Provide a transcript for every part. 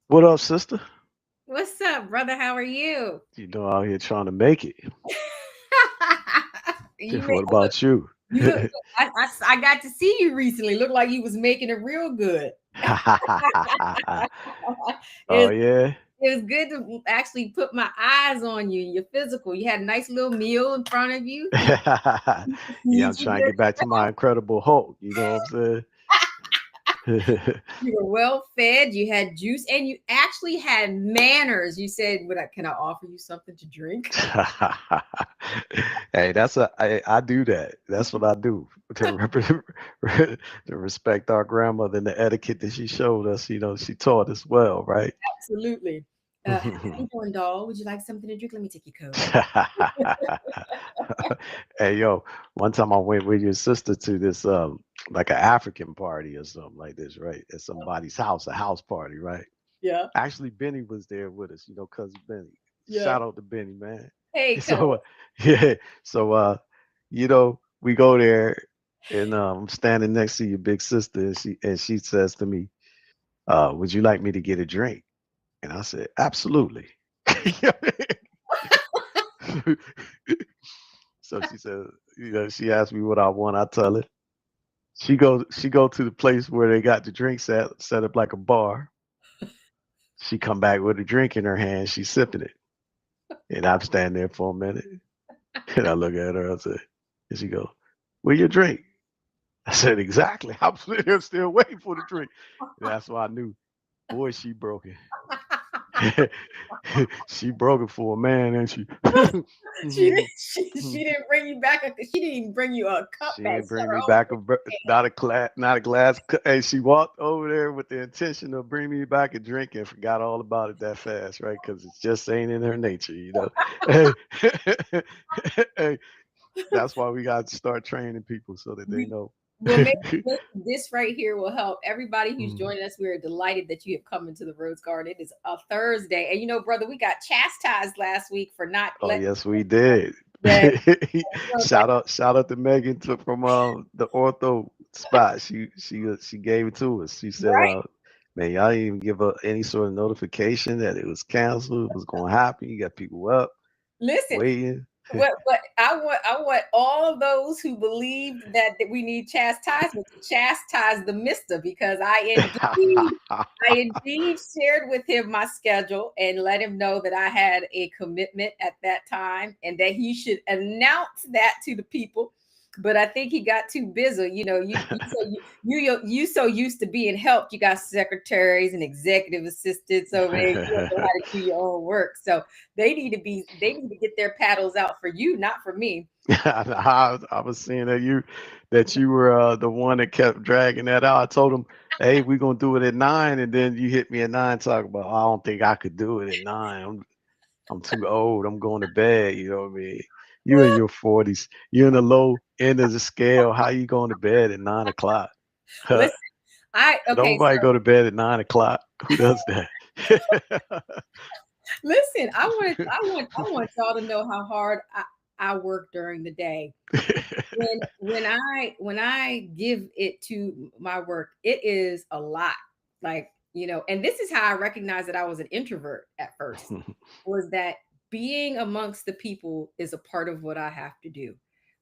What up, sister? What's up, brother? How are you? You know, out here trying to make it. You What look. about you? You look. I got to see you recently. Looked like you was making it real good. Oh It's yeah. it was good to actually put my eyes on you. You're physical. You had a nice little meal in front of you. You Yeah, feed I'm you trying to good. get back to my Incredible Hulk. You know what I'm saying? You were well fed. You had juice, and you actually had manners. You said, "Would I? Can I offer you something to drink?" Hey, I do that. That's what I do to to respect our grandmother and the etiquette that she showed us. You know, she taught us well, right? Absolutely. How you doing, doll? Would you like something to drink? Let me take your coat. Hey yo, one time I went with your sister to this like an African party or something like this, right? At somebody's house, a house party, right? Yeah, Actually, Benny was there with us, cousin Benny. yeah. Shout out to Benny, man. Hey, cuz. So yeah, so we go there and I'm standing next to your big sister and she says to me, would you like me to get a drink? And I said, absolutely. So she said, she asked me what I want. I tell her. She go to the place where they got the drinks set up like a bar. She come back with a drink in her hand. She's sipping it, and I'm standing there for a minute, and I look at her. I said, and she goes, "Where your drink?" I said, "Exactly. I'm sitting here still waiting for the drink." And that's why I knew, boy, she broke it. She broke it for a man, and she. She didn't bring you back. She didn't even bring you a cup She back. didn't She got bring her me own. back not a glass. Hey, she walked over there with the intention of bringing me back a drink and forgot all about it that fast, right? Because it just ain't in her nature. Hey, hey, that's why we got to start training people so that they We, know. well, maybe this right here will help everybody who's Mm. joining us. We are delighted that you have come into the Rose Garden. It is a Thursday, and brother, we got chastised last week for not Oh letting. yes, we did. Yeah, Shout out to Megan from the ortho spot. She gave it to us. She said, right. man, y'all didn't even give her any sort of notification that it was canceled, it was gonna happen. You got people up Listen, waiting. what I want all of those who believed that we need chastisement to chastise the mister, because I indeed shared with him my schedule and let him know that I had a commitment at that time and that he should announce that to the people. But I think he got too busy. You so used to being helped. You got secretaries and executive assistants over there. You don't know how to do your own work. So they need to get their paddles out for you, not for me. I was seeing that you were the one that kept dragging that out. I told him, "Hey, we're gonna do it at 9," and then you hit me at 9 talking about, "I don't think I could do it at 9. I'm too old. I'm going to bed." You know what I mean? You're in your 40s. You're in the low end of the scale. How you going to bed at 9 o'clock? Listen, I okay. Nobody go to bed at 9 o'clock. Who does that? Listen, I want y'all to know how hard I work during the day. When I give it to my work, it is a lot. Like, and this is how I recognized that I was an introvert at first, was that being amongst the people is a part of what I have to do.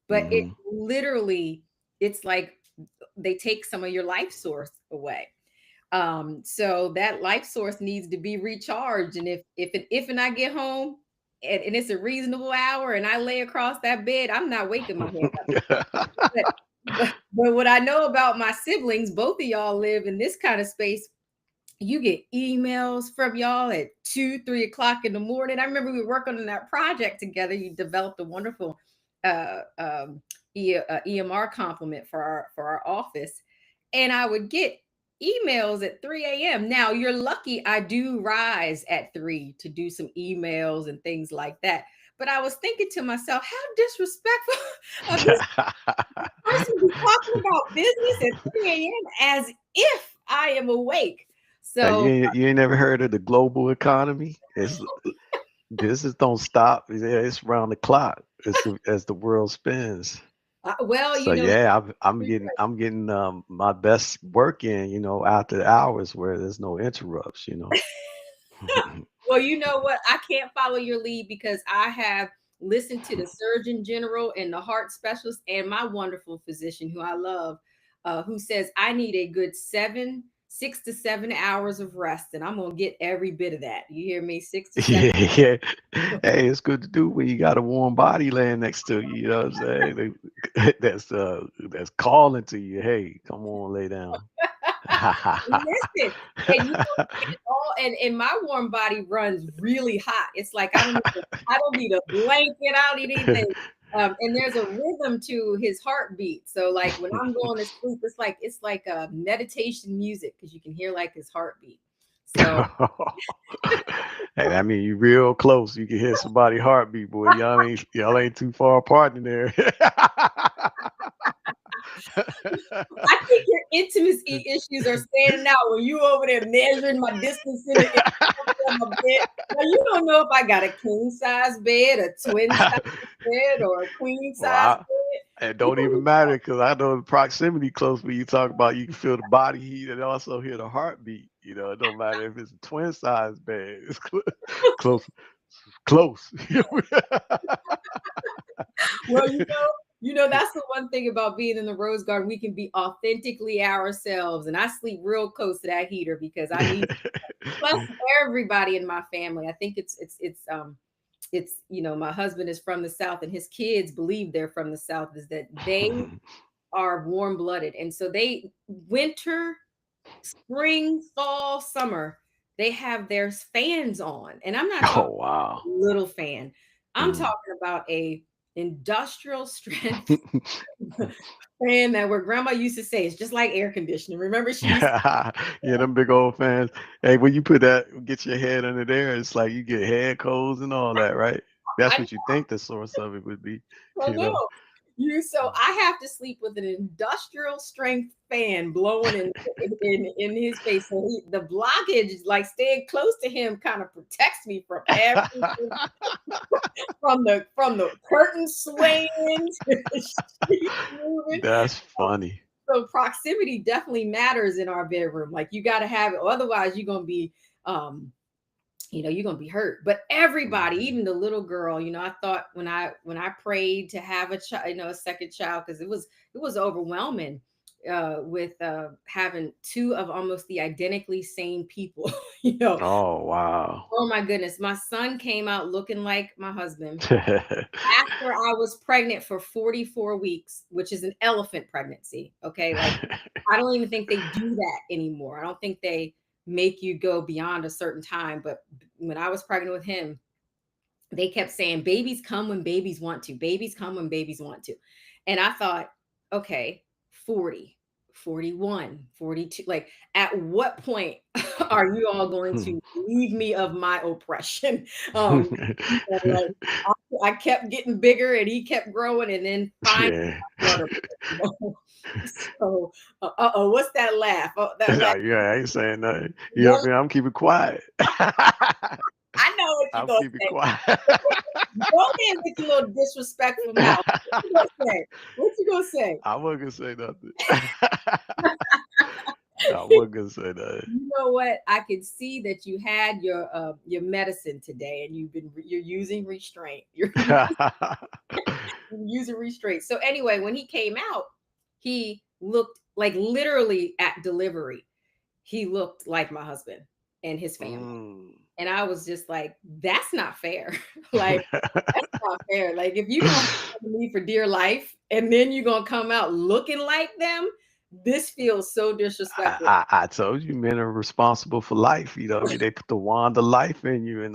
But it Hmm. literally, it's like they take some of your life source away. So that life source needs to be recharged. And if I get home and it's a reasonable hour and I lay across that bed, I'm not waking my head up. But, but what I know about my siblings, both of y'all live in this kind of space. You get emails from y'all at 2, 3 o'clock in the morning. I remember we were working on that project together. You developed a wonderful uh, um, EMR complement for our office, and I would get emails at 3 a.m. Now you're lucky I do rise at 3 to do some emails and things like that. But I was thinking to myself, how disrespectful of this person to be talking about business at 3 a.m. as if I am awake. So You ain't never heard of the global economy? Business don't stop. It's round the clock as the world spins. well, So yeah, I'm getting my best work in, after the hours where there's no interrupts. Well, you know what? I can't follow your lead because I have listened to the Surgeon General and the heart specialist and my wonderful physician who I love, who says I need a good 6 to 7 hours of rest, and I'm gonna get every bit of that. You hear me? 6 to 7. Yeah, yeah. Hey, it's good to do when you got a warm body laying next to you. You know what I'm saying? That's calling to you. Hey, come on, lay down. Listen, and you know, and all and my warm body runs really hot. It's like I don't need a blanket, I don't need anything. And there's a rhythm to his heartbeat. So like when I'm going to sleep, it's like a meditation music because you can hear like his heartbeat. So Hey, I mean, you real close. You can hear somebody heartbeat, boy. Y'all ain't too far apart in there. I think your intimacy issues are standing out when you over there measuring my distance in my bed. Now you don't know if I got a king size bed, a twin size bed, or a queen Well, size bed. it You don't don't even matter because I know the proximity close when you talk about you can feel the body heat and also hear the heartbeat. It don't matter if it's a twin size bed. It's close, close. Well, that's the one thing about being in the Rose Garden. We can be authentically ourselves, and I sleep real close to that heater because I need. Plus, everybody in my family. I think it's my husband is from the South, and his kids believe they're from the South. Is that they are warm blooded, and so they winter, spring, fall, summer. They have their fans on, and I'm not Oh talking wow. little fan. I'm Mm. talking about a industrial strength fan that where grandma used to say it's just like air conditioning. Remember she used Yeah, them big old fans. Hey, when you get your head under there, it's like you get head colds and all that, right? That's I what you think the source of it would be, don't you know. know. So I have to sleep with an industrial strength fan blowing in his face. So the blockage, like staying close to him, kind of protects me from everything, from the curtain swaying to the sheets moving. That's funny. So proximity definitely matters in our bedroom. Like you got to have it, otherwise you're gonna be um you're gonna be hurt. But everybody, Mhm. even the little girl, I thought when I prayed to have a child, a second child, because it was overwhelming with having two of almost the identically same people. you know, Oh wow. oh my goodness, my son came out looking like my husband after I was pregnant for 44 weeks, which is an elephant pregnancy. Okay. Like, I don't even think they do that anymore. I don't think they make you go beyond a certain time. But when I was pregnant with him, they kept saying babies come when babies want to. Babies come when babies want to. And I thought, okay, 40, 41, 42. Like, at what point are you all going to leave me of my oppression? Like, I kept getting bigger and he kept growing, and then finally Yeah. so what's that laugh? Oh, that laugh. No, yeah, I ain't saying nothing. You know what That, I mean? I'm keeping quiet. I know what you're I'm gonna keeping say. quiet. Go ahead with your little disrespectful mouth. What you gonna say? What you gonna say? I wasn't gonna say nothing. I wasn't gonna say nothing. You know what? I could see that you had your medicine today, and you're using restraint. You're using restraint. So anyway, when he came out, he looked like literally at delivery. He looked like my husband and his family. Mm. And I was just like, that's not fair. Like, that's not fair. Like, if you're gonna follow me for dear life and then you're gonna come out looking like them, this feels so disrespectful. I told you men are responsible for life. They put the wand of life in you, and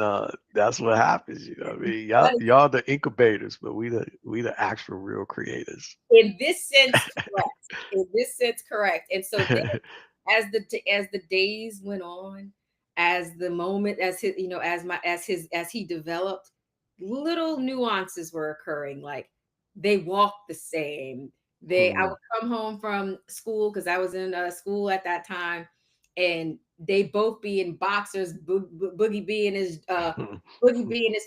that's what happens. I mean, y'all, But y'all the incubators, but we the actual real creators. in this sense, correct. In this sense, correct. And so then as the days went on, as the moment, as his, as he developed, little nuances were occurring. Like they walked the same. I Hmm. would come home from school because I was in school at that time, and they both be in boxers, Boogie B in his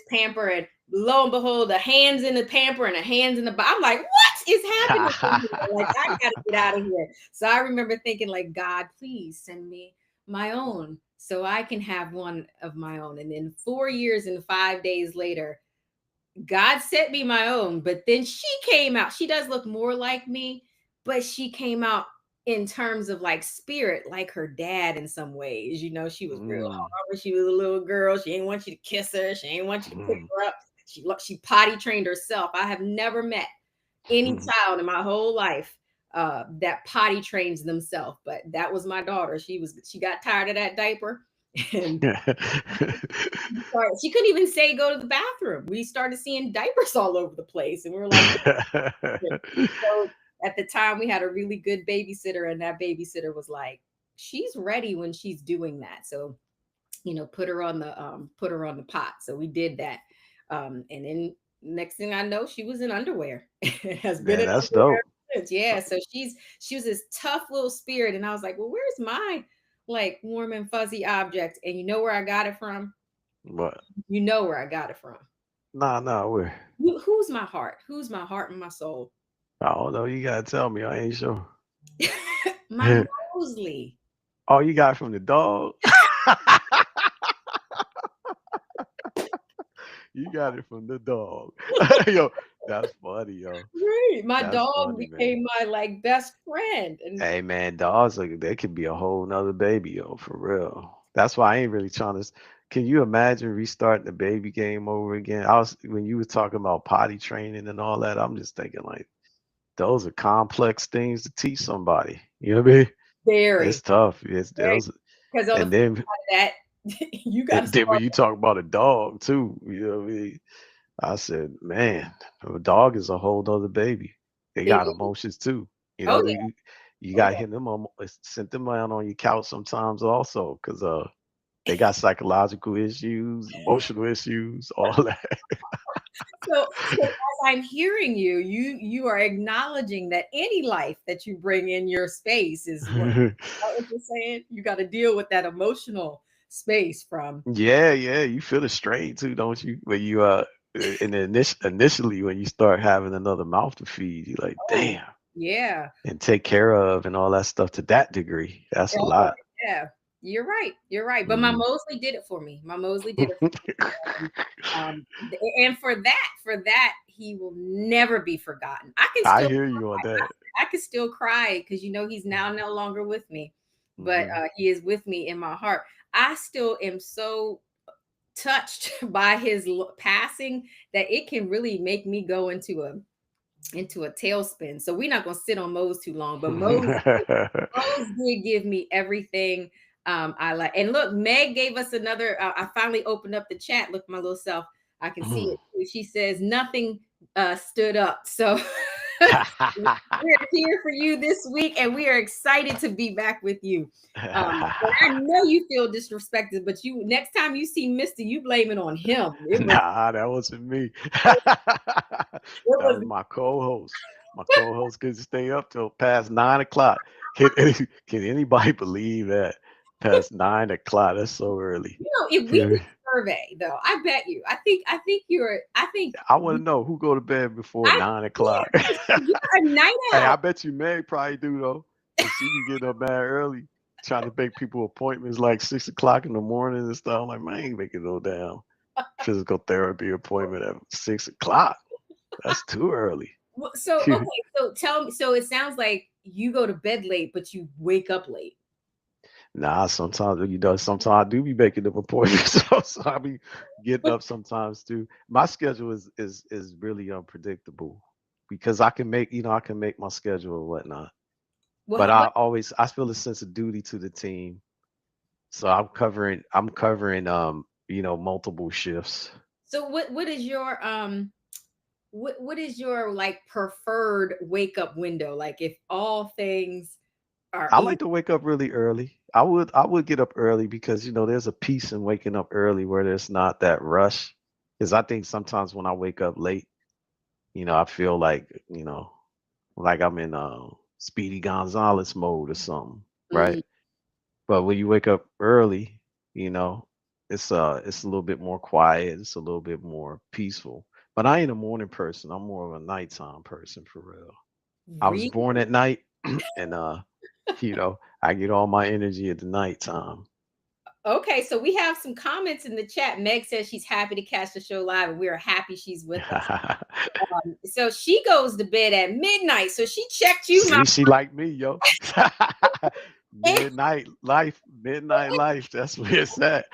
pamper, and lo and behold, the hands in the pamper and the hands in the I'm like, what is happening in here? Like, I gotta get out of here. So I remember thinking, like, God, please send me my own so I can have one of my own. And then 4 years and 5 days later, God sent me my own, but then she came out. She does look more like me, but she came out in terms of like spirit, like her dad in some ways. You know, she was real Mm. hard when she was a little girl. She didn't want you to kiss her. She didn't want you to pick Mhm. her up. She potty trained herself. I have never met any child in my whole life that potty trains themselves, but that was my daughter. She got tired of that diaper, and she couldn't even say go to the bathroom. We started seeing diapers all over the place, and we were like, so at the time we had a really good babysitter, and that babysitter was like, she's ready when she's doing that. So, put her on the pot. So we did that. And then next thing I know, she was in underwear. Has been Yeah, in that's underwear dope. since. Yeah. So she was this tough little spirit. And I was like, well, where's my like warm and fuzzy object? And you know where I got it from? But You know where I got it from. nah, we're. Who's my heart? Who's my heart and my soul? I don't know. You gotta tell me. I ain't sure. My Mosley. Oh, you got it from the dog. You got it from the dog. Yo, that's funny, yo. Right. My That's dog funny, man. became my like best friend. And Hey, man, dogs, like, they could be a whole nother baby, yo, for real. That's why I ain't really trying to. Can you imagine restarting the baby game over again? When you were talking about potty training and all that, I'm just thinking like those are complex things to teach somebody. You know what I mean? It's very, tough. It's very, those, because on the and flip then side of that, you got and to then when start. you talk about a dog too, you know what I mean? I said, man, a dog is a whole other baby. They It got is. emotions too. You Oh know, yeah. you Oh got to yeah. hit them on, sent them down on your couch sometimes also, because they got psychological issues, emotional issues, all that. So as I'm hearing you, you are acknowledging that any life that you bring in your space is what you're saying. You got to deal with that emotional space from. Yeah, you feel the strain too, don't you? When you in the initially when you start having another mouth to feed, you're like, Oh damn, yeah. and take care of and all that stuff to that degree. That's a Oh lot. yeah. You're right. You're right. But my Mhm. Mosley did it for me. My Mosley did it for me. And for that, he will never be forgotten. I can I still hear you on that. I could still cry because he's now no longer with me, but Mhm. he is with me in my heart. I still am so touched by his passing that it can really make me go into a tailspin. So we're not gonna sit on Mose too long, but Mose did give me everything I like. And look, Meg gave us another. I finally opened up the chat. Look, my little self, I can see Mhm. it. She says nothing stood up. So we're here for you this week, and we are excited to be back with you. And I know you feel disrespected, but you next time you see Mister, you blame it on him. It was Nah, that wasn't me. it That was was my co-host. My co-host could stay up till past 9 o'clock. Can anybody believe that? Past 9 o'clock. That's so early. if we did a survey though, I bet you. I think I want to know who go to bed before I 9 o'clock. you're a night Hey, I owl. bet you Meg probably do though, cause she be getting up mad early, trying to make people appointments like 6 o'clock in the morning and stuff. I'm like, man, I ain't making no damn physical therapy appointment at 6 o'clock. That's too early. So okay, so tell me. So it sounds like you go to bed late, but you wake up late. Nah, sometimes sometimes I do be making them appointments. So I be getting up sometimes too. My schedule is really unpredictable because I can make my schedule and whatnot. But What? I feel a sense of duty to the team. So I'm covering multiple shifts. So what is your what is your like preferred wake up window? Like if all things are I easy. like to wake up really early. I would get up early because there's a peace in waking up early where there's not that rush. Because I think sometimes when I wake up late, I feel like I'm in Speedy Gonzalez mode or something, right? Mm, But when you wake up early, you know, it's a little bit more quiet, it's a little bit more peaceful. But I ain't a morning person. I'm more of a nighttime person for real. I was really? born at night and I get all my energy at the nighttime. Okay, so we have some comments in the chat. Meg says she's happy to catch the show live, and we are happy she's with us. So she goes to bed at midnight. So she checked you, my See, she like me, yo. and Midnight life. That's where it's at.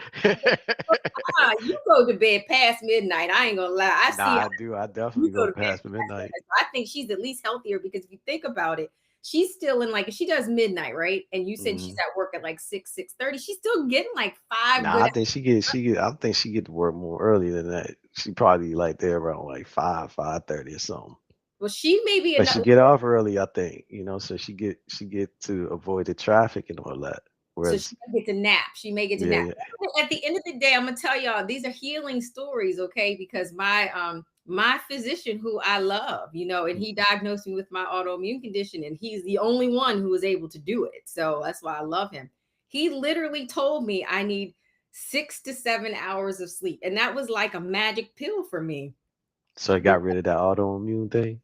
you go to bed past midnight. I ain't gonna lie. I Nah, see how I do. I you definitely go go to bed past past midnight. midnight. So I think she's at least healthier because if you think about it, she's still in like she does midnight, right? And you said she's Mhm. at work at like 6:30. She's still getting like 5 Nah, good. I think she get to work more early than that. She probably like there around like 5:30 or something. Well, she may be But she enough. get off early, I think, so she get to avoid the traffic and all that. So she Whereas, may get to nap. She may get to yeah, nap. yeah. At the end of the day, I'm gonna tell y'all these are healing stories, okay? Because my physician who I love, and he diagnosed me with my autoimmune condition, and he's the only one who was able to do it. So that's why I love him. He literally told me I need 6 to 7 hours of sleep, and that was like a magic pill for me. So it got rid of that autoimmune thing.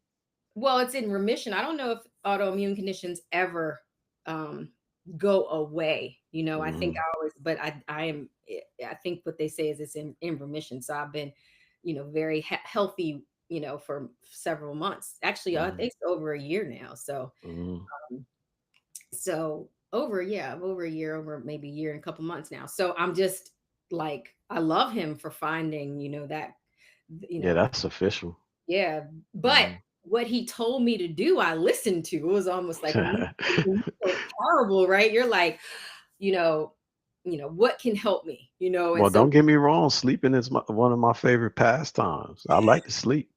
Well, it's in remission. I don't know if autoimmune conditions ever um, go away. I think Hmm. I always, but I am. I think what they say is it's in remission. So I've been, very healthy, for several months. Actually, I Hmm. think it's over a year now. So, Hmm. um, so over a year, over maybe a year and a couple months now. So I'm just like, I love him for finding, that, you Yeah, know, that's official. yeah, but Hmm. what he told me to do, I listened to. It was almost like when you feel terrible, right? You're like, you know, what can help me, and Well, so don't get me wrong. Sleeping is one of my favorite pastimes. I like to sleep.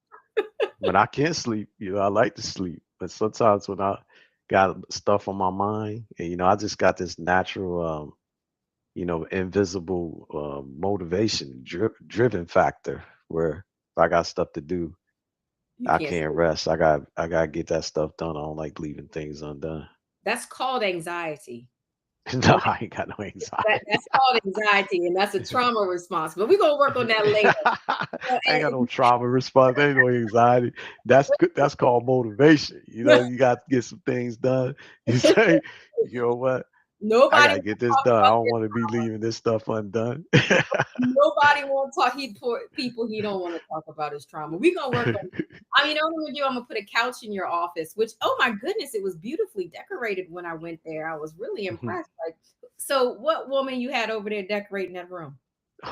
When I can't sleep, I like to sleep. But sometimes when I got stuff on my mind, and I just got this natural, invisible motivation, driven factor, where if I got stuff to do, you I can't can't sleep. rest. I got to get that stuff done. I don't like leaving things undone. That's called anxiety. No, I ain't got no anxiety. That's called anxiety, and that's a trauma response. But we're gonna work on that later. I ain't got no trauma response. Ain't no anxiety. That's good. That's called motivation. You got to get some things done. You say, you know what? I Nobody got to get wants to this talk done. I about don't this. want to be leaving this stuff undone. Nobody wants to talk. He poor people. He don't want to talk about his trauma. We're gonna work on. You know what I'm gonna do? I'm gonna put a couch in your office. Which, oh my goodness, it was beautifully decorated when I went there. I was really impressed. Like, so what woman you had over there decorating that room?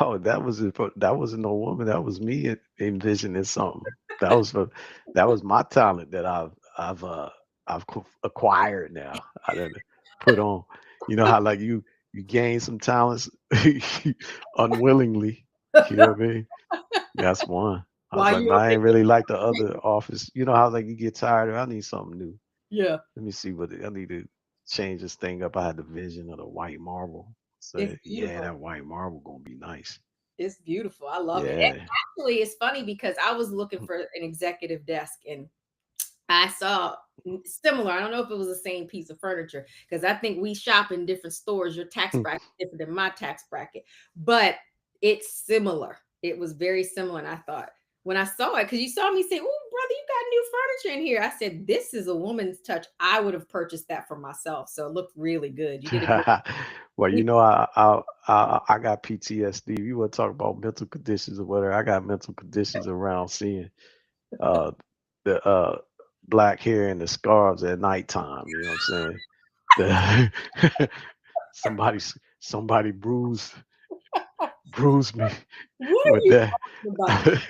Oh, that wasn't no woman. That was me envisioning something. That was for that was my talent that I've acquired now. I didn't put on. You know how like you gain some talents unwillingly. You know what I mean? That's one. I was While like, you man, over I there ain't really like the other office. You know how like you get tired of. I need something new. yeah, Let me see I need to change this thing up. I had the vision of the white marble. So it's yeah, beautiful. that white marble gonna be nice. It's beautiful. I love it. And Yeah. actually, it's funny because I was looking for an executive desk and I saw similar. I don't know if it was the same piece of furniture because I think we shop in different stores. Your tax bracket is different than my tax bracket, but it's similar. It was very similar. And I thought when I saw it, because you saw me say, "Oh, brother, you got new furniture in here." I said, "This is a woman's touch." I would have purchased that for myself. So it looked really good. You did a good. Well, You, I got PTSD. You want to talk about mental conditions or whatever? I got mental conditions around seeing uh the black hair and the scarves at nighttime. You know what I'm saying? The somebody bruised me what are with you that. talking about?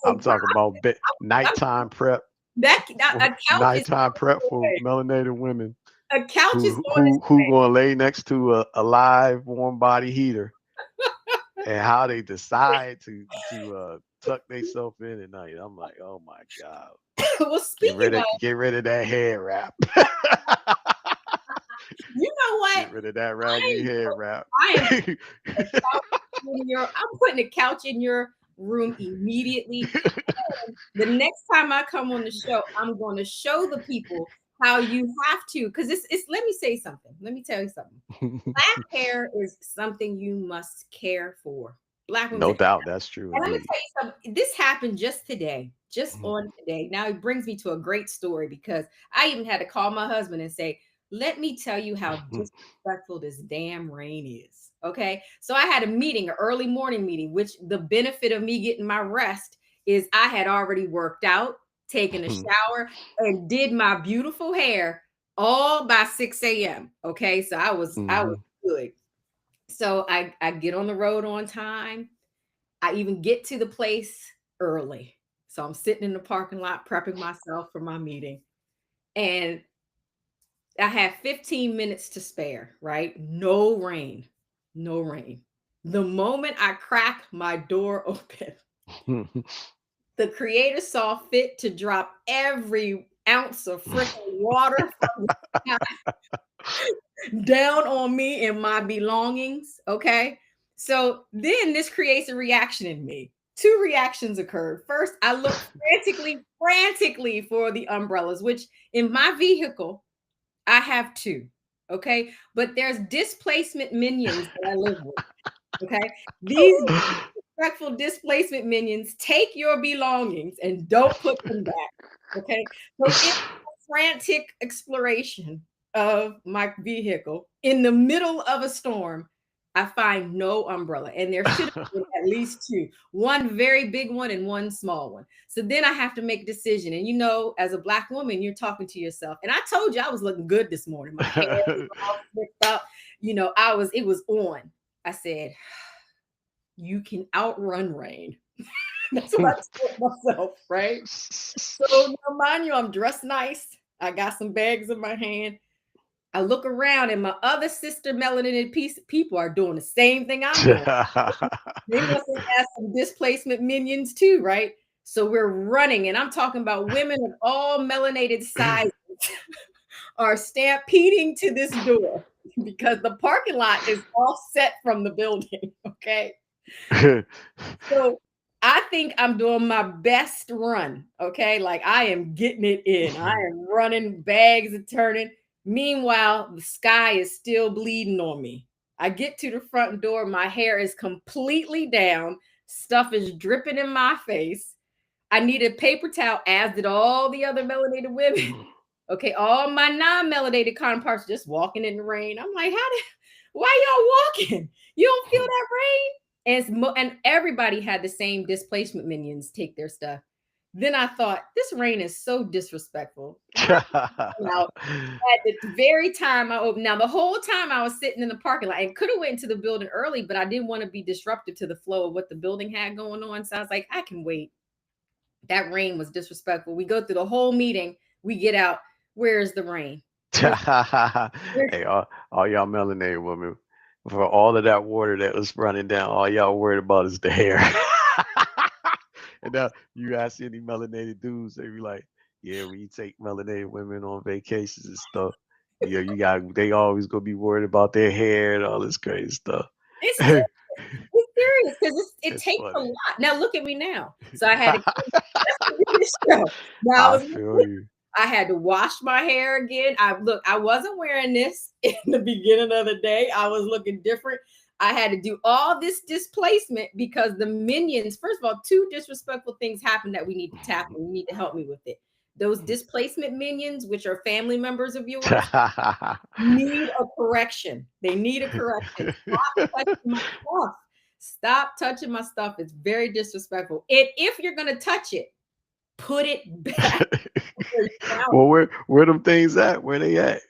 I'm talking about I'm, nighttime prep that for a couch is nighttime prep on for its way. melanated women A couch is who on its who who gonna lay next to a live warm body heater, and how they decide to tuck themselves in at night. I'm like, oh my god, Well, speaking of, get rid of that hair wrap. you know what? Get rid of that I raggedy am, hair wrap. I am putting a couch in your. I'm putting a couch in your room immediately. The next time I come on the show, I'm going to show the people how you have to. Because it's. Let me say something. Let me tell you something. Black hair is something you must care for. Black women. No doubt, that's true And I'm gonna indeed. tell you something. This happened just today, just Mhm. on today. Now it brings me to a great story because I even had to call my husband and say, Let me tell you how disrespectful this damn rain is. Okay. So I had a meeting, an early morning meeting, which the benefit of me getting my rest is I had already worked out, taken a shower, and did my beautiful hair all by 6 a.m. Okay. So I was Mhm. good. So I get on the road on time. I even get to the place early. So I'm sitting in the parking lot prepping myself for my meeting. And I have 15 minutes to spare, right? No rain. No rain. The moment I crack my door open, the creator saw fit to drop every ounce of freaking water from the sky down on me and my belongings. Okay. So then this creates a reaction in me. Two reactions occurred. First, I looked frantically for the umbrellas, which in my vehicle, I have two. Okay. But there's displacement minions that I live with. Okay. These disrespectful displacement minions take your belongings and don't put them back. Okay. So in frantic exploration of my vehicle in the middle of a storm, I find no umbrella. And there should have been at least two, one very big one and one small one. So then I have to make a decision. And as a black woman, you're talking to yourself. And I told you I was looking good this morning. My hair was all slicked up. It was on. I said, you can outrun rain. That's what I told myself, right? So now, mind you, I'm dressed nice. I got some bags in my hand. I look around, and my other sister melanated people are doing the same thing I'm doing. They must have had some displacement minions too, right? So we're running, and I'm talking about women of all melanated sizes are stampeding to this door because the parking lot is offset from the building. Okay. So I think I'm doing my best run. Okay. Like I am getting it in. I am running, bags are turning. Meanwhile, the sky is still bleeding on me. I get to the front door. My hair is completely down. Stuff is dripping in my face. I needed paper towel, as did all the other melanated women. Okay. All my non melanated counterparts just walking in the rain. I'm like, why y'all walking? You don't feel that rain? And everybody had the same displacement minions take their stuff. Then I thought, this rain is so disrespectful. Let me go out at the very time I opened. Now, the whole time I was sitting in the parking lot and could have went into the building early, but I didn't want to be disruptive to the flow of what the building had going on. So I was like, I can wait. That rain was disrespectful. We go through the whole meeting. We get out. Where's the rain? Where's Hey, all y'all melanated women, for all of that water that was running down, all y'all worried about is the hair. And now you ask any melanated dudes, they be like, "Yeah, when you take melanated women on vacations and stuff, yeah, they always gonna be worried about their hair and all this crazy stuff." it's It's serious because it It's takes a funny. lot. Now look at me now. So I had to just to do this show. Now I feel you. I had to wash my hair again. I wasn't wearing this in the beginning of the day. I was looking different. I had to do all this displacement because the minions, first of all, two disrespectful things happened that we need to tackle. You need to help me with it. Those displacement minions, which are family members of yours, need a correction. They need a correction. Stop touching my stuff. Stop touching my stuff. It's very disrespectful. And if you're gonna touch it, put it back where you found Well, where them things at? Where they at?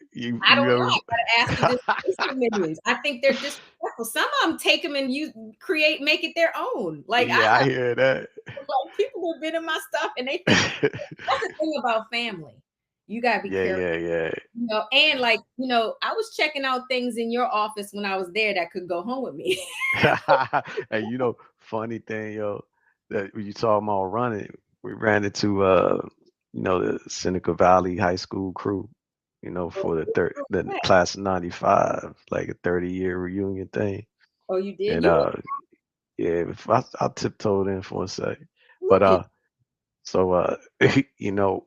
I don't You know. ever? I gotta ask the displacement minions. I think they're disrespectful. Some of them take them and make it their own. Like Yeah, I hear that. like people have been in my stuff and they think that's the thing about family. You gotta be Yeah, careful. yeah, yeah. And like, I was checking out things in your office when I was there that could go home with me. And funny thing, yo, that when you talking about running, we ran into the Seneca Valley High School crew, for the class of '95, like a 30-year reunion thing. Oh, you did? And You yeah, if I tiptoed in for a sec. But look at so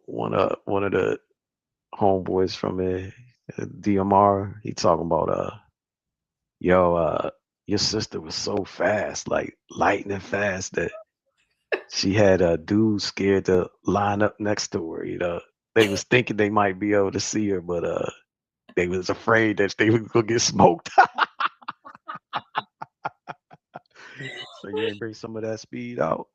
one of the homeboys from DMR, he talking about yo, your sister was so fast, like lightning fast, that she had a dude scared to line up next to her. They was thinking they might be able to see her, but They was afraid that they was gonna get smoked. So you ain't bring some of that speed out.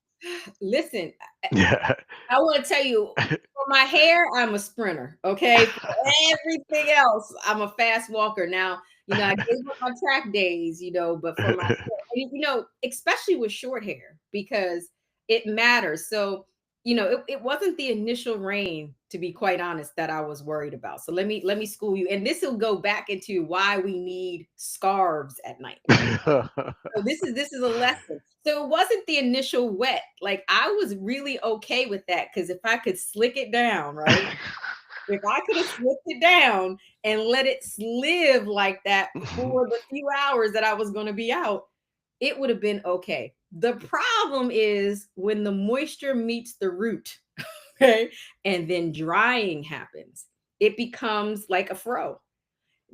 Listen, Yeah. I want to tell you, for my hair, I'm a sprinter. Okay. For everything else, I'm a fast walker. Now, I gave up my track days, but for my hair, and, especially with short hair, because it matters. So, it wasn't the initial rain, to be quite honest, that I was worried about. So let me school you. And this will go back into why we need scarves at night. So this is a lesson. So it wasn't the initial wet. Like I was really okay with that because if I could slick it down, right? If I could have slicked it down and let it live like that for the few hours that I was going to be out, it would have been okay. The problem is when the moisture meets the root, okay, and then drying happens, it becomes like a fro.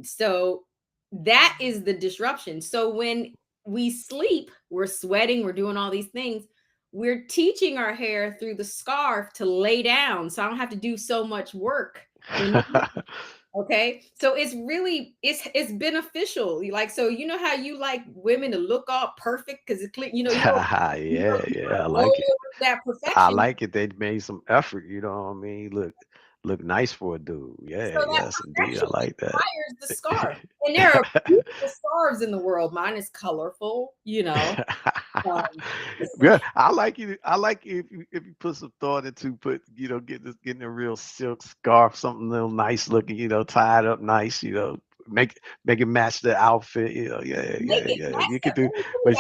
So that is the disruption. So when we sleep, we're sweating, we're doing all these things. We're teaching our hair through the scarf to lay down. So I don't have to do so much work. Okay. So it's beneficial. Like, so you know how you like women to look all perfect because it's clear, Yeah, you yeah, I roll like it. over that I perfection. like it. They made some effort, you know what I mean? Look nice for a dude. So Yeah, that yes, indeed. I perfection like requires the scarf. And there are that. beautiful scarves in the world. Mine is colorful. Um, Yeah, I like you. I like you if you put some thought into getting a real silk scarf, something little nice looking, tied up nice, make it match the outfit, yeah, make yeah, it yeah. You could massive. do, but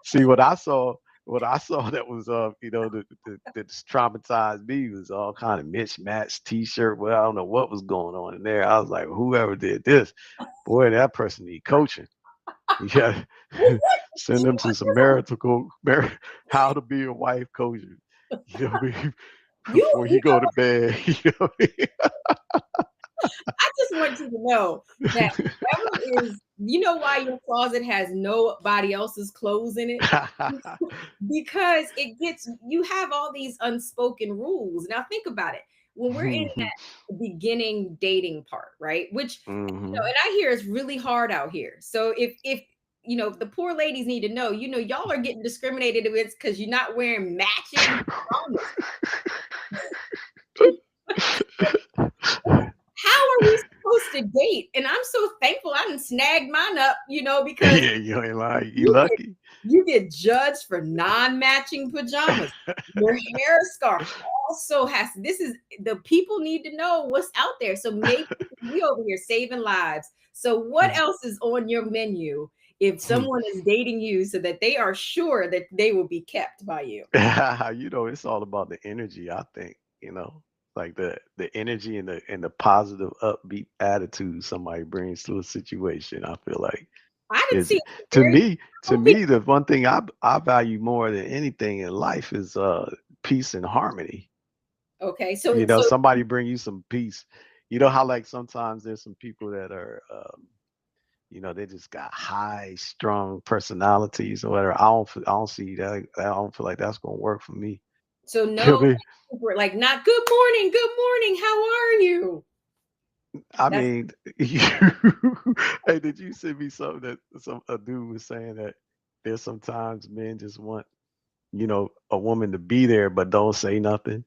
see what I saw that was that just traumatized me was all kind of mismatched t-shirt. Well, I don't know what was going on in there. I was like, whoever did this, boy, that person need coaching. Yeah. Send them to some how to be a wife coaching. You know what I mean? You, Before you you go to bed. You know what I just want you to know that whoever is, why your closet has nobody else's clothes in it? I Because you have all these unspoken rules. Now think about it. When we're in mean? that beginning dating part, right? Which, Hmm. and I hear it's really hard out here. So if the poor ladies need to know, y'all are getting discriminated against because you're not wearing matching pajamas. How are we supposed to date? And I'm so thankful I didn't snag mine up, because Yeah, you ain't lying. You you get lucky. you get judged for non-matching pajamas. Your hair scarf also has the people need to know what's out there. So maybe we over here saving lives. So what else is on your menu if someone is dating you so that they are sure that they will be kept by you? It's all about the energy, I think, like the energy and the positive upbeat attitude somebody brings to a situation. I feel like I didn't is see to very me, to me, the one thing I value more than anything in life is peace and harmony. okay. So Somebody bring you some peace. You know how like sometimes there's some people that are they just got high strung personalities or whatever. I don't see that. I don't feel like that's gonna work for me. So You know no, what I mean? like not good morning, how are you? I That's mean, hey, did you send me something that a dude was saying that there's sometimes men just want, a woman to be there but don't say nothing,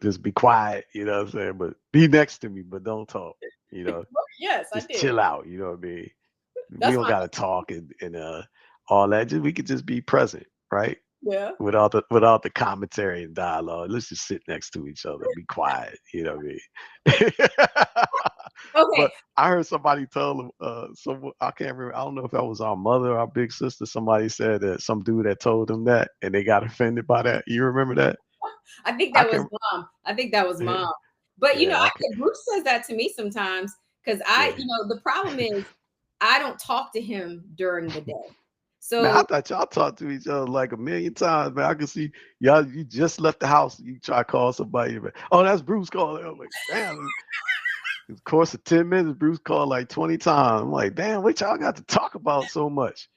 just be quiet, you know what I'm saying? But be next to me, but don't talk, you know, yes, I just did. chill out, you know what I mean? We That's don't my gotta talk and all that. We could just be present, right? yeah. Without the commentary and dialogue. Let's just sit next to each other, be quiet, you know what I mean? Okay. But I heard somebody tell them, I can't remember. I don't know if that was our mother or our big sister. Somebody said that some dude had told them that, and they got offended by that. You remember that? I think I that was can, mom. I think that was yeah, mom. But yeah, I can, Bruce says that to me sometimes because yeah. the problem is I don't talk to him during the day. Man, I So thought y'all talked to each other like a million times, man. I can see y'all. You just left the house. You try to call somebody. But, oh, that's Bruce calling. I'm like, damn. Of course, of 10 minutes, Bruce called like 20 times. I'm like, damn, what y'all got to talk about so much?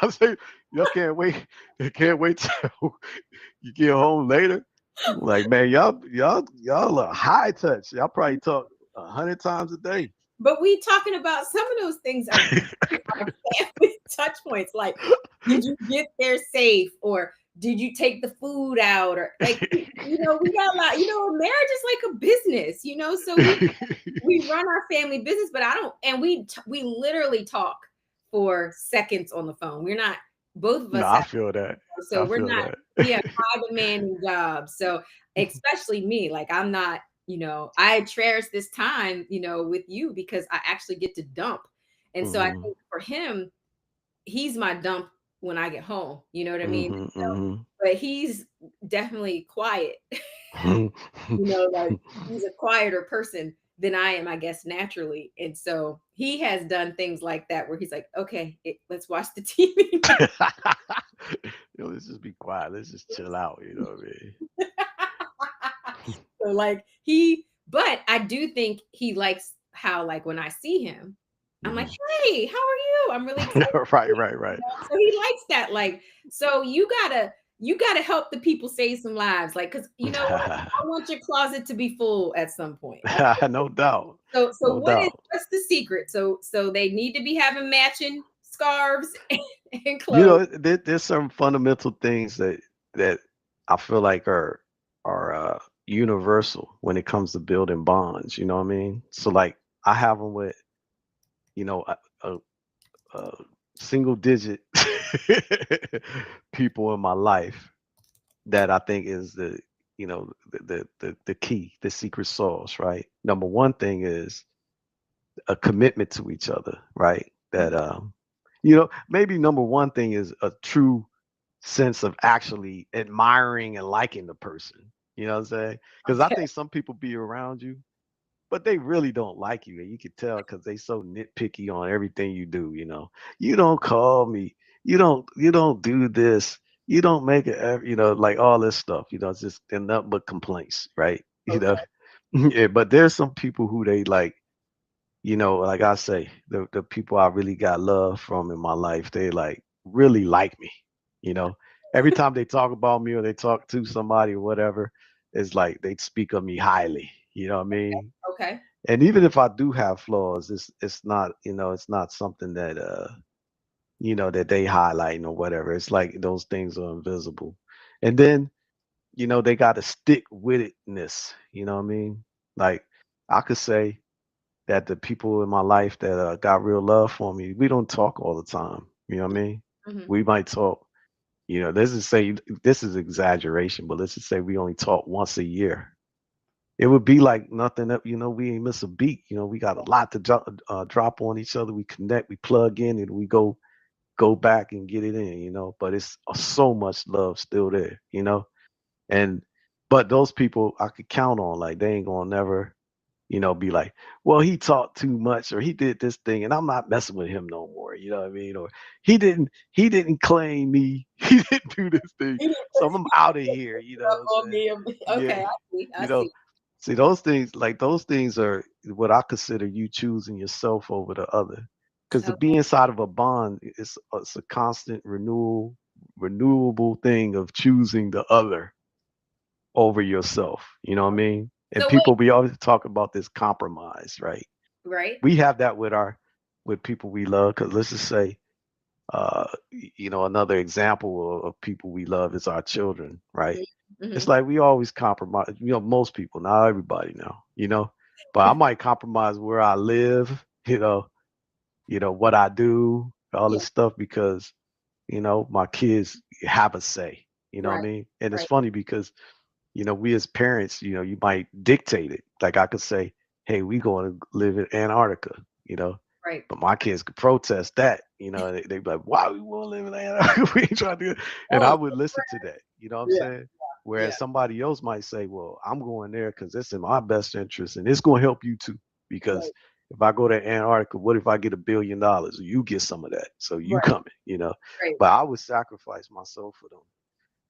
Y'all say y'all can't wait. You can't wait till you get home later. I'm like, man, y'all are high touch. Y'all probably talk 100 times a day. but we talking about some of those things are family touch points. Like, did you get there safe, or did you take the food out, or like, we got a lot. Marriage is like a business. So we run our family business, but I don't. And we literally talk for seconds on the phone. We're not. Both of No, us I have, feel that. so I we're feel not. that. We have high demanding jobs. So especially me, like I'm not. I cherish this time, with you because I actually get to dump. And so I Hmm. think for him, he's my dump when I get home. You know what I mean? Hmm. So, Hmm. but he's definitely quiet. Like he's a quieter person than I am, I guess, naturally. And so he has done things like that where he's like, okay, let's watch the TV now. Let's just be quiet. Let's just chill out. You know what I mean? So like but I do think he likes how, like, when I see him, I'm like, Mhm. hey, how are you? I'm really excited. Right, right, right. So he likes that. Like, so you gotta help the people save some lives. Like, because I want your closet to be full at some point. No doubt. So No doubt. what's the secret? So they need to be having matching scarves and clothes. There's some fundamental things that I feel like are universal when it comes to building bonds. You know what I mean? So like I have them with a, a single digit people in my life that I think is the key, the secret sauce, right? Number one thing is a commitment to each other, right? That Mhm. maybe number one thing is a true sense of actually admiring and liking the person. You know what I'm saying? Because I Okay. think some people be around you, but they really don't like you, and you can tell because they so nitpicky on everything you do. You don't call me, you don't do this, you don't make it, like all this stuff. It's just and nothing but complaints, right? Okay. Yeah. But there's some people who they like. Like I say, the people I really got love from in my life, they like really like me. You know, every time they talk about me or they talk to somebody or whatever, it's like they speak of me highly. You know what I mean? Okay. And even if I do have flaws, it's not something that that they highlight or whatever. It's like those things are invisible. And then, they got to stick with itness. You know what I mean? Like I could say that the people in my life that got real love for me, we don't talk all the time. You know what I mean? Hmm. We might talk. Let's just say this is exaggeration, but let's just say we only talk once a year. It would be like nothing that we ain't miss a beat. We got a lot to drop on each other. We connect, we plug in, and we go back and get it in. But it's so much love still there. And but those people I could count on. Like they ain't gonna never be like, well, he talked too much or he did this thing and I'm not messing with him no more. You know what I mean? Or he didn't claim me. He didn't do this thing. You So I'm out of here. You know up what I'm on saying? me. Yeah. Okay, I see. I You know, see. see those things are what I consider you choosing yourself over the other. Because to be inside of a bond it's a constant renewable thing of choosing the other over yourself. You know what I mean? And So wait, people we always talk about this compromise, right? right? We have that with people we love. Because let's just say, another example of people we love is our children, right? It's Mm-hmm. like we always compromise. Most people, not everybody now, but I might compromise where I live, what I do, all Yeah. this stuff because my kids have a say. You know what I Right. mean? And it's Right. funny because we as parents, you might dictate it. Like I could say, hey, we going to live in Antarctica, Right. but my kids could protest that. They'd be like, why we want to live in Antarctica? We ain't trying to do it. And I Oh, would listen to that. You know what I'm yeah. saying? Yeah. Whereas somebody else might say, well, I'm going there because it's in my best interest and it's going to help you too. Because Right. if I go to Antarctica, what if I get $1 billion? You get some of that. So you Right. coming. Right. But I would sacrifice myself for them.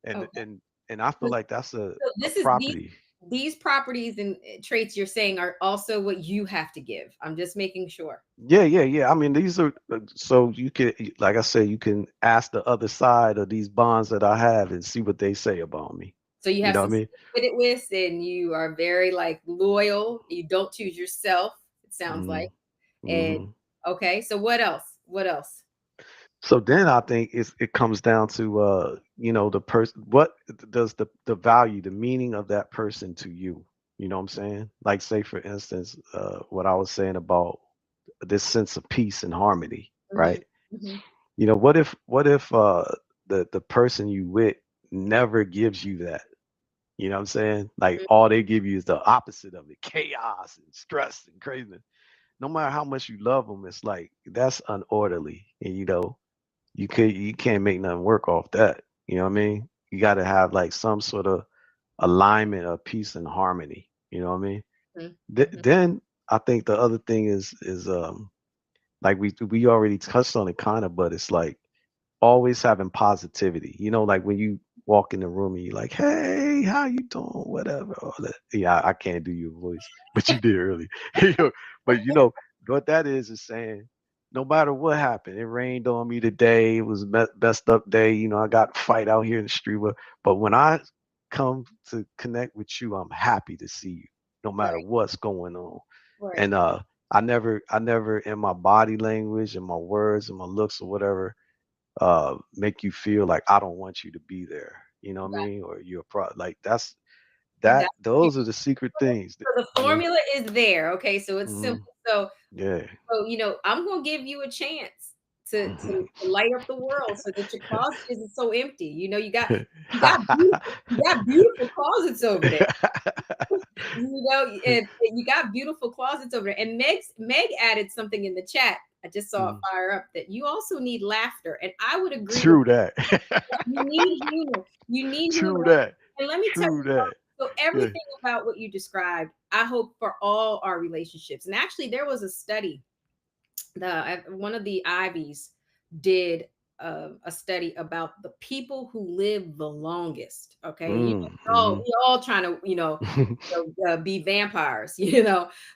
And Okay. and and I feel So like that's a this is property. these properties and traits you're saying are also what you have to give. I'm just making sure. Yeah, yeah, yeah. I mean, these are so you can, like I said, you can ask the other side of these bonds that I have and see what they say about me. So you You have know some what I mean? fit it with, and you are very like loyal. You don't choose yourself. It sounds Mm, like. And Hmm. okay, so what else? What else? So then I think it comes down to the person, what does the value, the meaning of that person to you? You know what I'm saying? Like say for instance, what I was saying about this sense of peace and harmony, Hmm. right? Hmm. What if the person you with never gives you that? You know what I'm saying? Like all they give you is the opposite of it, chaos and stress and craziness. No matter how much you love them, it's like that's unorderly, and you can't make nothing work off that. You know what I mean? You got to have like some sort of alignment of peace and harmony. You know what I mean? Hmm. Then I think the other thing is like we already touched on it kind of, but it's like always having positivity. Like when you walk in the room and you're like, "Hey, how you doing?" Whatever. All that. Yeah, I can't do your voice, but you did early. But what that is saying, no matter what happened, it rained on me today. It was best up day. I got to fight out here in the street. But when I come to connect with you, I'm happy to see you, no matter Right, what's going on. right. And I never in my body language and my words and my looks or whatever make you feel like I don't want you to be there. You know what I mean? Or you're like That's those are the secret things. so the Yeah. formula is there. Okay, so it's Hmm. simple. So Yeah. I'm gonna give you a chance to light up the world so that your closet isn't so empty. You got beautiful closets over there. And you got beautiful closets over there. And Meg added something in the chat. I just saw it Mhm. fire up that you also need laughter. And I would agree with True that. you. Need humor. You need True humor. that. And let me tell True you, that. so Yeah. everything about what you described, I hope for all our relationships. And actually, there was a study. One of the Ivies did a study about the people who live the longest. Okay, Mm-hmm. we all trying to be vampires.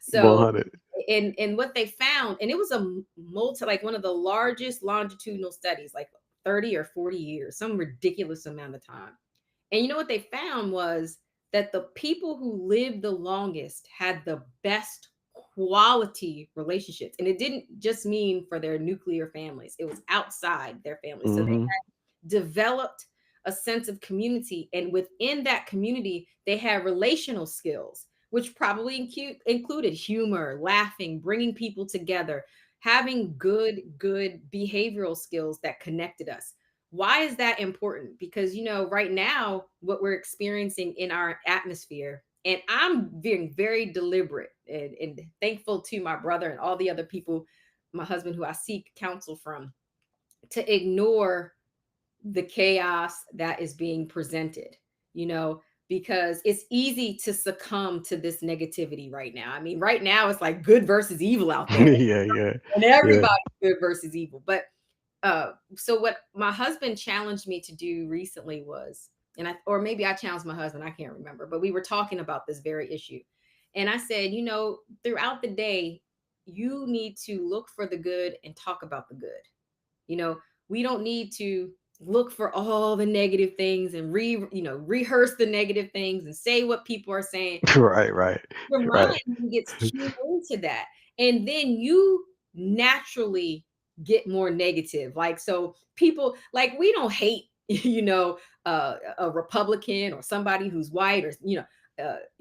So 100. and what they found, and it was a multi like one of the largest longitudinal studies, like 30 or 40 years, some ridiculous amount of time. And you know what they found was that the people who lived the longest had the best quality relationships. And it didn't just mean for their nuclear families, it was outside their families. So they Mm-hmm. developed a sense of community. And within that community, they had relational skills, which probably included humor, laughing, bringing people together, having good behavioral skills that connected us. Why is that important? Because, right now, what we're experiencing in our atmosphere, and I'm being very deliberate and thankful to my brother and all the other people, my husband, who I seek counsel from, to ignore the chaos that is being presented, you know, because it's easy to succumb to this negativity right now. I mean, right now it's like good versus evil out there, Yeah, yeah, and yeah. everybody's good versus evil. But so what my husband challenged me to do recently was, or maybe I challenged my husband, I can't remember, but we were talking about this very issue. And I said, throughout the day, you need to look for the good and talk about the good. You know, we don't need to look for all the negative things and rehearse the negative things and say what people are saying. Right, right, Your right. mind gets tuned into that, and then you naturally get more negative. Like, so people, like, we don't hate a Republican or somebody who's white, or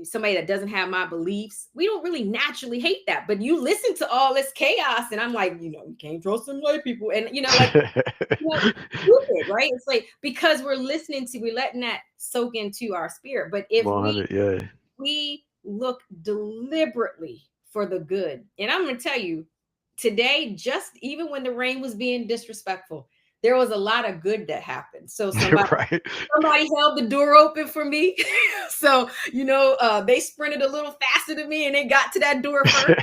somebody that doesn't have my beliefs. We don't really naturally hate that, but you listen to all this chaos and I'm like, you can't trust some white people, and like, stupid, right? It's like, because we're letting that soak into our spirit. But if we 100. Yeah. we look deliberately for the good. And I'm going to tell you, today, just even when the rain was being disrespectful, there was a lot of good that happened. So Right. somebody held the door open for me. So, they sprinted a little faster than me and they got to that door first.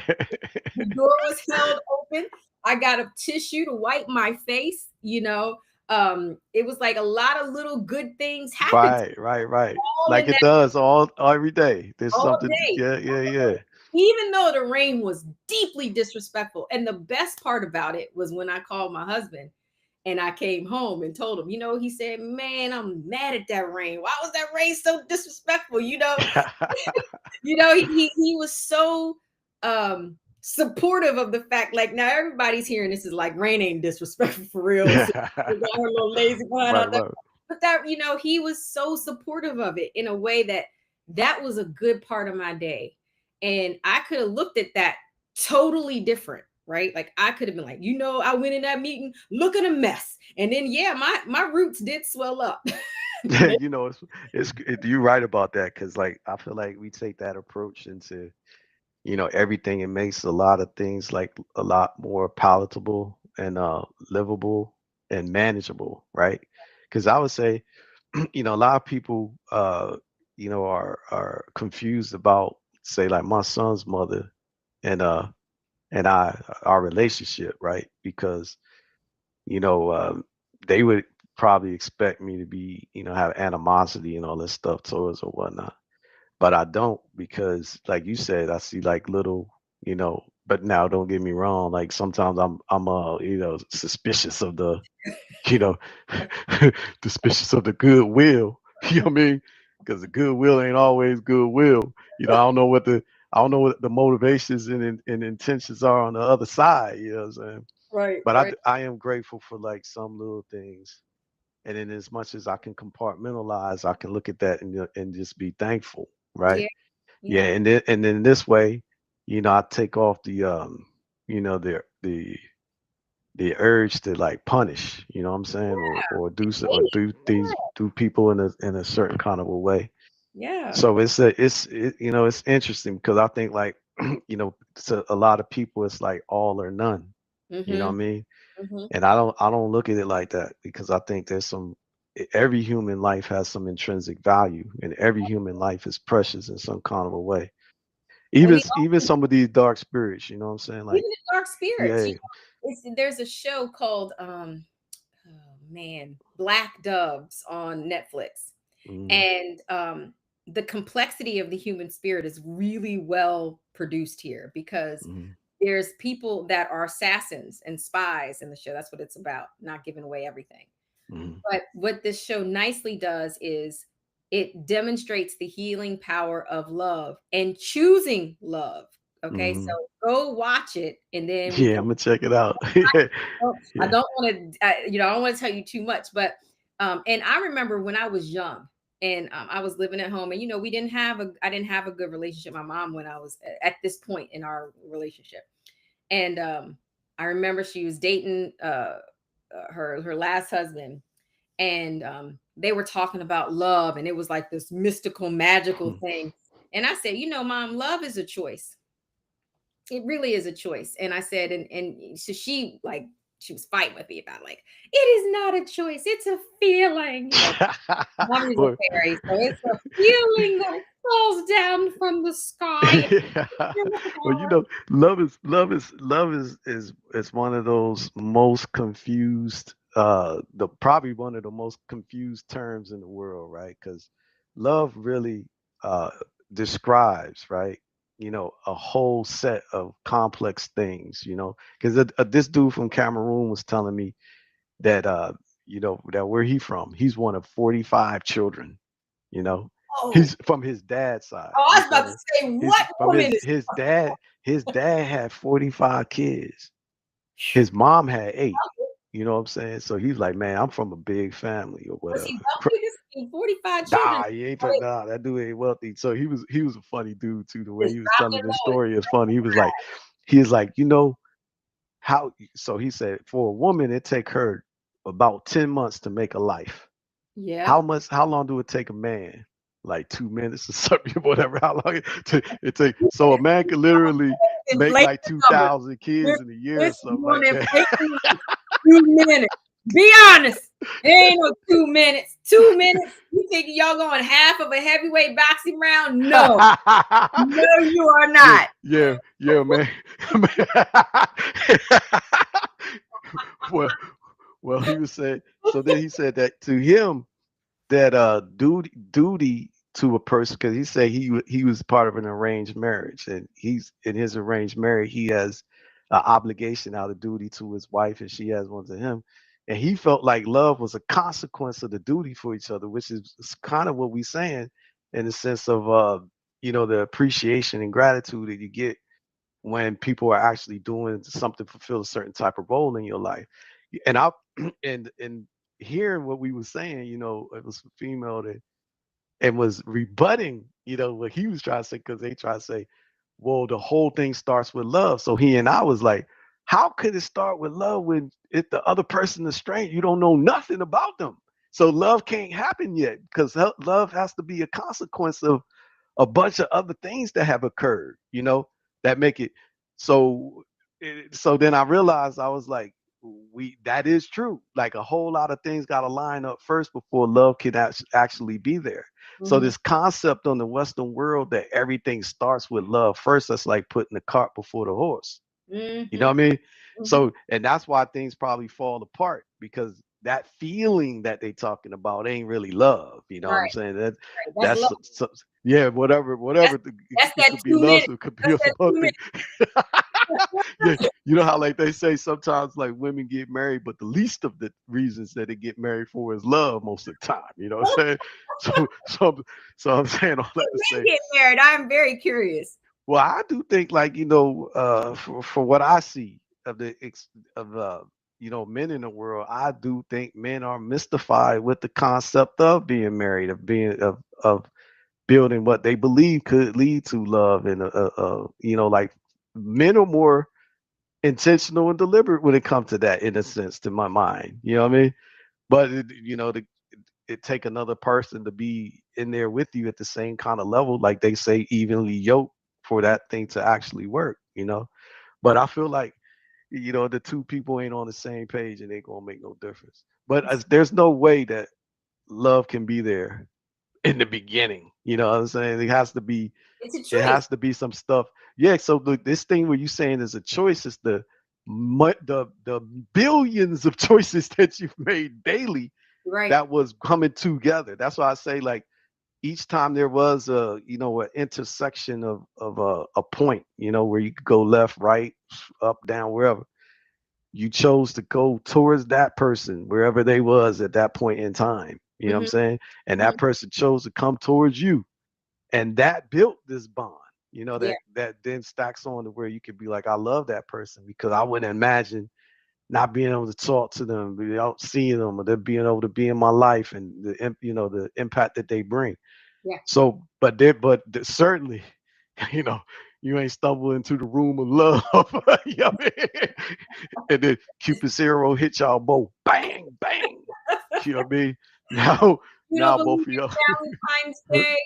The door was held open. I got a tissue to wipe my face. It was like a lot of little good things happened Right, right, right. all Like in it that does all every day. There's all something. day. Yeah, yeah, yeah. Even though the rain was deeply disrespectful. And the best part about it was when I called my husband and I came home and told him, he said, "Man, I'm mad at that rain. Why was that rain so disrespectful?" He was so supportive of the fact, like now everybody's hearing this is like Rain ain't disrespectful for real. So Yeah. we got her little lazy behind Right, out there. right. But that, he was so supportive of it in a way that that was a good part of my day. And I could have looked at that totally different, right? Like I could have been like, I went in that meeting, look at a mess. And then yeah, my roots did swell up. You know, you're right about that because, like, I feel like we take that approach into, everything. It makes a lot of things like a lot more palatable and livable and manageable, right? Because I would say, a lot of people, are confused about, say, like my son's mother and our relationship, right? Because you know, they would probably expect me to be, have animosity and all this stuff towards or whatnot. But I don't because, like you said, I see like little, But now, don't get me wrong. Like sometimes I'm suspicious of the, you know, suspicious of the goodwill. You know what I mean? Because the goodwill ain't always goodwill. I don't know what the motivations and intentions are on the other side. You know what I'm saying? Right, But right. I am grateful for like some little things. And then as much as I can compartmentalize, I can look at that and just be thankful, right? Yeah, Yeah, yeah. and then this way, I take off you know, the urge to like punish, you know what I'm saying, or Hey, do people in a certain kind of a way. yeah. So it's interesting because I think like to a lot of people it's like all or none. You know what Mm-hmm. I mean? Mm-hmm. And I don't look at it like that because I think every human life has some intrinsic value and every human life is precious in some kind of a way. And Even some of these dark spirits, you know what I'm saying? Like, even the dark spirits, yeah. there's a show called oh man, Black Doves on Netflix. Mm, And the complexity of the human spirit is really well produced here because mm, there's people that are assassins and spies in the show. That's what it's about, not giving away everything. mm, But what this show nicely does is it demonstrates the healing power of love and choosing love. Okay, so mm. go watch it, and then we Yeah, can. I'm gonna check it out. Yeah, I yeah. don't want to, I don't want to tell you too much, but and I remember when I was young and I was living at home, and I didn't have a good relationship with my mom when I was at this point in our relationship, and I remember she was dating her last husband, and they were talking about love, and it was like this mystical, magical thing. And I said, Mom, love is a choice. It really is a choice. And I said, and so she was fighting with me about like, it is not a choice, it's a feeling. Mommy's a Well, fairy, so it's a feeling that falls down from the sky. yeah. Well, love is one of those most confused, the probably one of the most confused terms in the world, right? Because love really uh describes, right? A whole set of complex things, because this dude from Cameroon was telling me that that where he from, he's one of 45 children, you know. Oh, He's from his dad's side. I He's was about from to his say, his what from woman his is his dad. His dad had 45 kids. His mom had 8. You know what I'm saying? So he's like, man, I'm from a big family or was whatever. he wealthy? This 45 children. Nah, he ain't Right? nah, that dude ain't wealthy. So he was a funny dude too. The way Just he was dropping telling it this low. story is funny. He was like, how so he said for a woman it take her about 10 months to make a life. Yeah. How long do it take a man? Like 2 minutes or something, whatever. How long it take? So a man could literally make Inflate like the two numbers. thousand This kids in a year or this is something one like of that. inflation. 2 minutes. Be honest. It ain't no 2 minutes. 2 minutes. You think y'all going half of a heavyweight boxing round? No. No, you are Yeah, not. yeah, man. well, well, he was saying. So then he said that to him, that duty to a person, because he said he was part of an arranged marriage, and he's in his arranged marriage he has an obligation out of duty to his wife, and she has one to him, and he felt like love was a consequence of the duty for each other, which is kind of what we're saying in the sense of the appreciation and gratitude that you get when people are actually doing something to fulfill a certain type of role in your life. And I and hearing what we were saying, it was a female that and was rebutting, what he was trying to say because they try to say, well, the whole thing starts with love. So he and I was like, how could it start with love when if the other person is strange, you don't know nothing about them? So love can't happen yet because love has to be a consequence of a bunch of other things that have occurred, that make it so. So then I realized I was like, we that is true. Like a whole lot of things got to line up first before love can actually be there. So Mhm. this concept on the Western world that everything starts with love first, that's like putting the cart before the horse. You know Mhm. what I mean? Mhm. So, and that's why things probably fall apart because that feeling that they talking about ain't really love. You know what I'm Right, saying? That right. That's that's love. yeah, whatever, That's whatever. that's It that could be 2 love, minutes. so it could be That's some that other 2 thing. minutes. Yeah, you know how like they say sometimes like women get married, but the least of the reasons that they get married for is love most of the time. You know what I'm saying? So so so I'm saying all that to Men say, get married. I'm very curious. well, I do think like for what I see of men in the world, I do think men are mystified with the concept of being married, of building what they believe could lead to love, and like men are more intentional and deliberate when it comes to that, in a sense, to my mind. You know what I mean? But it take another person to be in there with you at the same kind of level, like they say, evenly yoked for that thing to actually work. But I feel like the two people ain't on the same page and ain't gonna make no difference. But there's no way that love can be there in the beginning. You know what I'm saying? It's a It choice. has to be some stuff. Yeah. So this thing where you saying is a choice is the billions of choices that you've made daily Right. that was coming together. That's why I say like each time there was an intersection of a point, where you could go left, right, up, down, wherever. You chose to go towards that person wherever they was at that point in time. You know what I'm Mhm. saying? And Mhm. that person chose to come towards you, and that built this bond. Yeah. That then stacks on to where you could be like, I love that person because I wouldn't imagine not being able to talk to them, without seeing them, or them being able to be in my life and the impact that they bring. Yeah. So, certainly, you know, you ain't stumble into the room of love, you know what I mean? And then Cupid's arrow hit y'all both, bang, bang. You know what I mean? Now, You don't both believe of y'all, in Valentine's Day?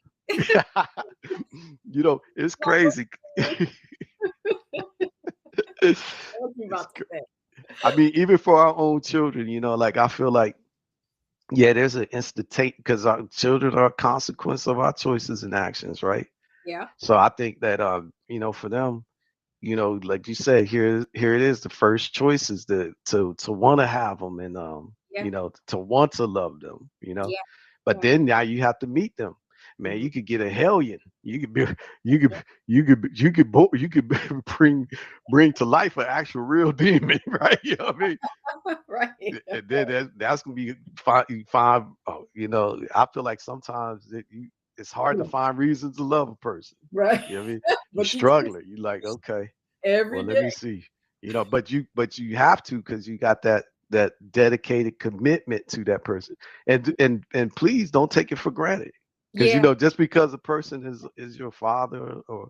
it's crazy. What you It's about to say? I mean, even for our own children, like I feel like, yeah, there's an instant because our children are a consequence of our choices and actions, right? Yeah. So I think that for them, like you said, here it is. The first choice is to want to have them, and Yeah. to want to love them. Yeah. But Yeah. then now you have to meet them. Man, Mhm. you could get a hellion. You could be, you could bring to life an actual real demon, right? You know what I mean? Right. And then that's gonna be fine. Fine. I feel like sometimes it's hard to find reasons to love a person. Right. You know what I mean? You're But you do struggling. You're like, okay, well, every let me day. see. But you have to because you got that dedicated commitment to that person, and please don't take it for granted. Because Yeah. just because a person is your father or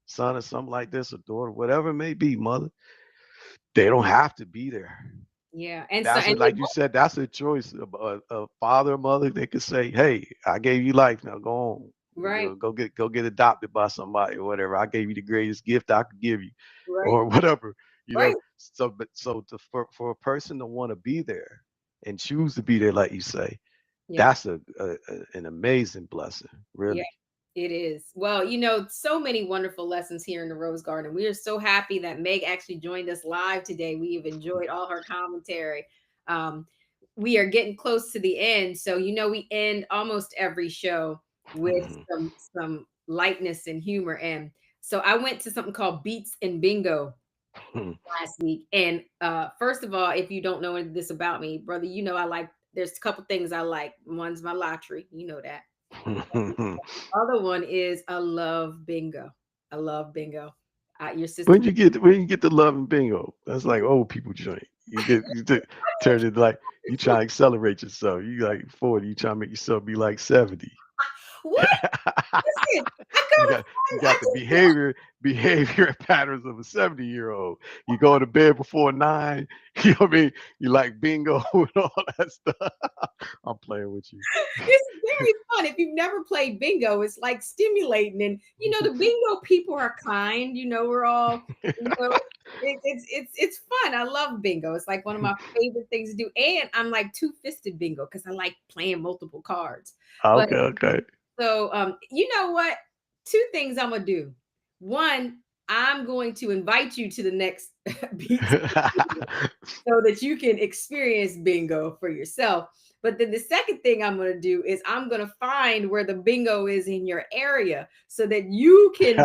son or something like this, or daughter, whatever it may be, mother, they don't have to be there. Yeah. And so That's and it. they Like you said, that's a choice. A father or mother, they could say, "Hey, I gave you life. Now go on. right. Go get adopted by somebody or whatever. I gave you the greatest gift I could give you, Right. or whatever." Right. For a person to want to be there and choose to be there, like you say, Yeah. that's an amazing blessing, Yeah. really. It is. Well, so many wonderful lessons here in the Rose Garden. We are so happy that Meg actually joined us live today. We have enjoyed all her commentary. Um, we are getting close to the end. So, we end almost every show with some lightness and humor. And so I went to something called Beats and Bingo last week. And first of all, if you don't know this about me, brother, there's a couple things I like. One's my lottery, you know that. Other one is I love bingo. I love bingo. Your sister. When you get the love and bingo, that's like old people joint. Turn it like you try to accelerate yourself. You like 40, you try to make yourself be like 70. What? Listen, I You go to got the behavior patterns of a 70-year-old. You go to bed before 9. You know what I mean? You like bingo and all that stuff. I'm playing with you. it's very fun. If you've never played bingo, it's like stimulating. And the bingo people are kind. We're all, it's fun. I love bingo. It's like one of my favorite things to do. And I'm like two-fisted bingo because I like playing multiple cards. But Okay. so you know what? Two things I'm gonna do. One, I'm going to invite you to the next beat so that you can experience bingo for yourself. But then the second thing I'm going to do is I'm going to find where the bingo is in your area so that you can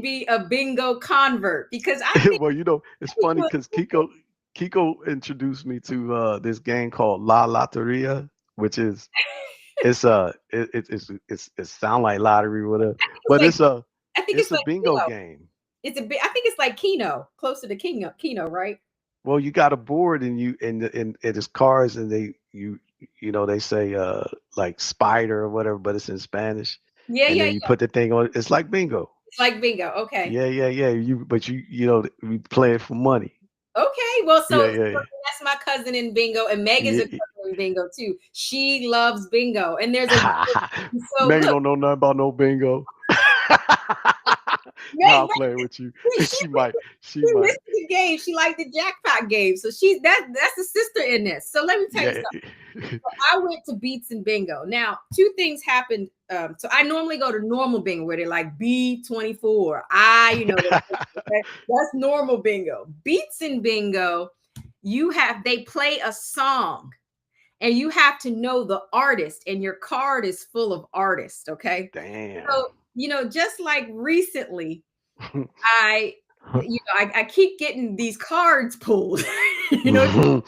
be a bingo convert, because I think Well, it's funny because Kiko introduced me to this game called La Lotteria, which is it sound like lottery or whatever, but like, it's a I think it's like bingo Keno. game. I think it's like Keno, closer to Keno, right? Well, you got a board and it's cars and they say like spider or whatever, but it's in Spanish. Yeah, And yeah, then you put the thing on. It's like bingo. it's like bingo. Okay. Yeah. We play it for money. Okay. Well, so Yeah. that's my cousin in bingo, and Megan's a Yeah. cousin in bingo too. She loves bingo, and there's a so Megan look, don't know nothing about no bingo. Nah, I'm playing with you. She might. she missed the game. She liked the jackpot game, so that's a sister in this. So let me tell you something. So I went to Beats and Bingo. Now, two things happened. So I normally go to normal bingo where they're like B24. That's normal bingo. Beats and Bingo, they play a song and you have to know the artist, and your card is full of artists. Okay. Damn. So, just like recently, I keep getting these cards pulled. The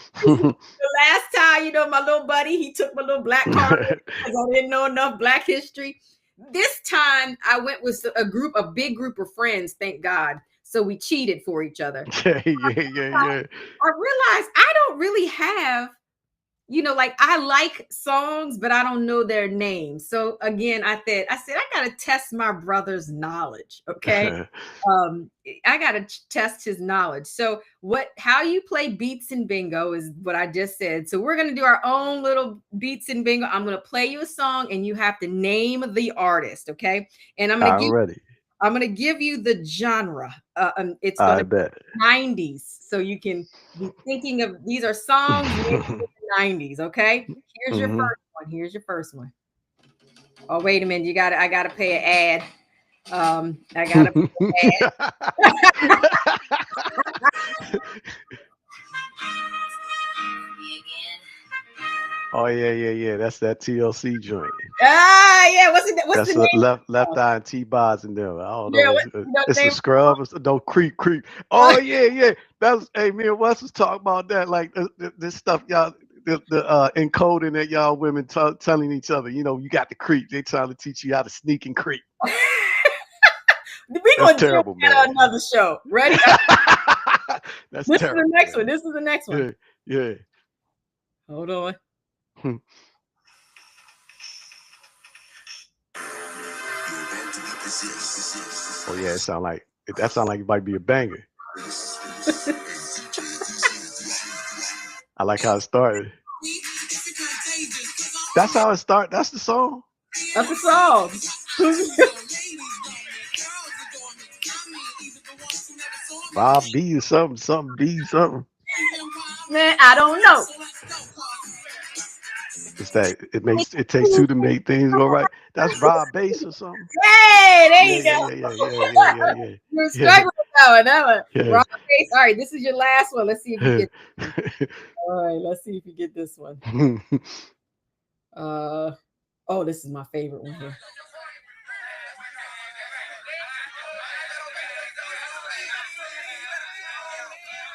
last time, my little buddy, he took my little black card because I didn't know enough Black history. This time I went with a big group of friends, thank God. So we cheated for each other. Yeah. I realized I don't really have, like I like songs, but I don't know their names. So again, I said I gotta test my brother's knowledge. Okay. I gotta test his knowledge. So how you play Beats and Bingo is what I just said. So we're gonna do our own little Beats and Bingo. I'm gonna play you a song and you have to name the artist. Okay. And I'm gonna give you the genre. It's gonna be 90s. So you can be thinking of, these are songs in the 90s. Okay. Here's your first one. Oh, wait a minute. I gotta pay an ad. I gotta pay an ad. Oh yeah. That's that TLC joint. Yeah. What's the name? Left Eye and T-Boz in there. I don't know. It's a scrub. No, creep. Oh yeah. Hey, me and Wes was talking about that. Like this stuff, y'all. The encoding that y'all women telling each other. You got the creep. They trying to teach you how to sneak and creep. We're gonna terrible, man. Another show. Ready? That's this terrible. This is the next one. Yeah. Hold on. Oh yeah, that sound like it might be a banger. I like how it started. That's how it started. That's the song. That's the song. Bob B or something B something. Man, I don't know. It's that it takes two to make things go right. That's Rob Bass or something. Hey, there you go. Yeah. You're struggling with that one. Yeah. Rob Bass. All right, this is your last one. Let's see if you get. All right, let's see if you get this one. This is my favorite one here.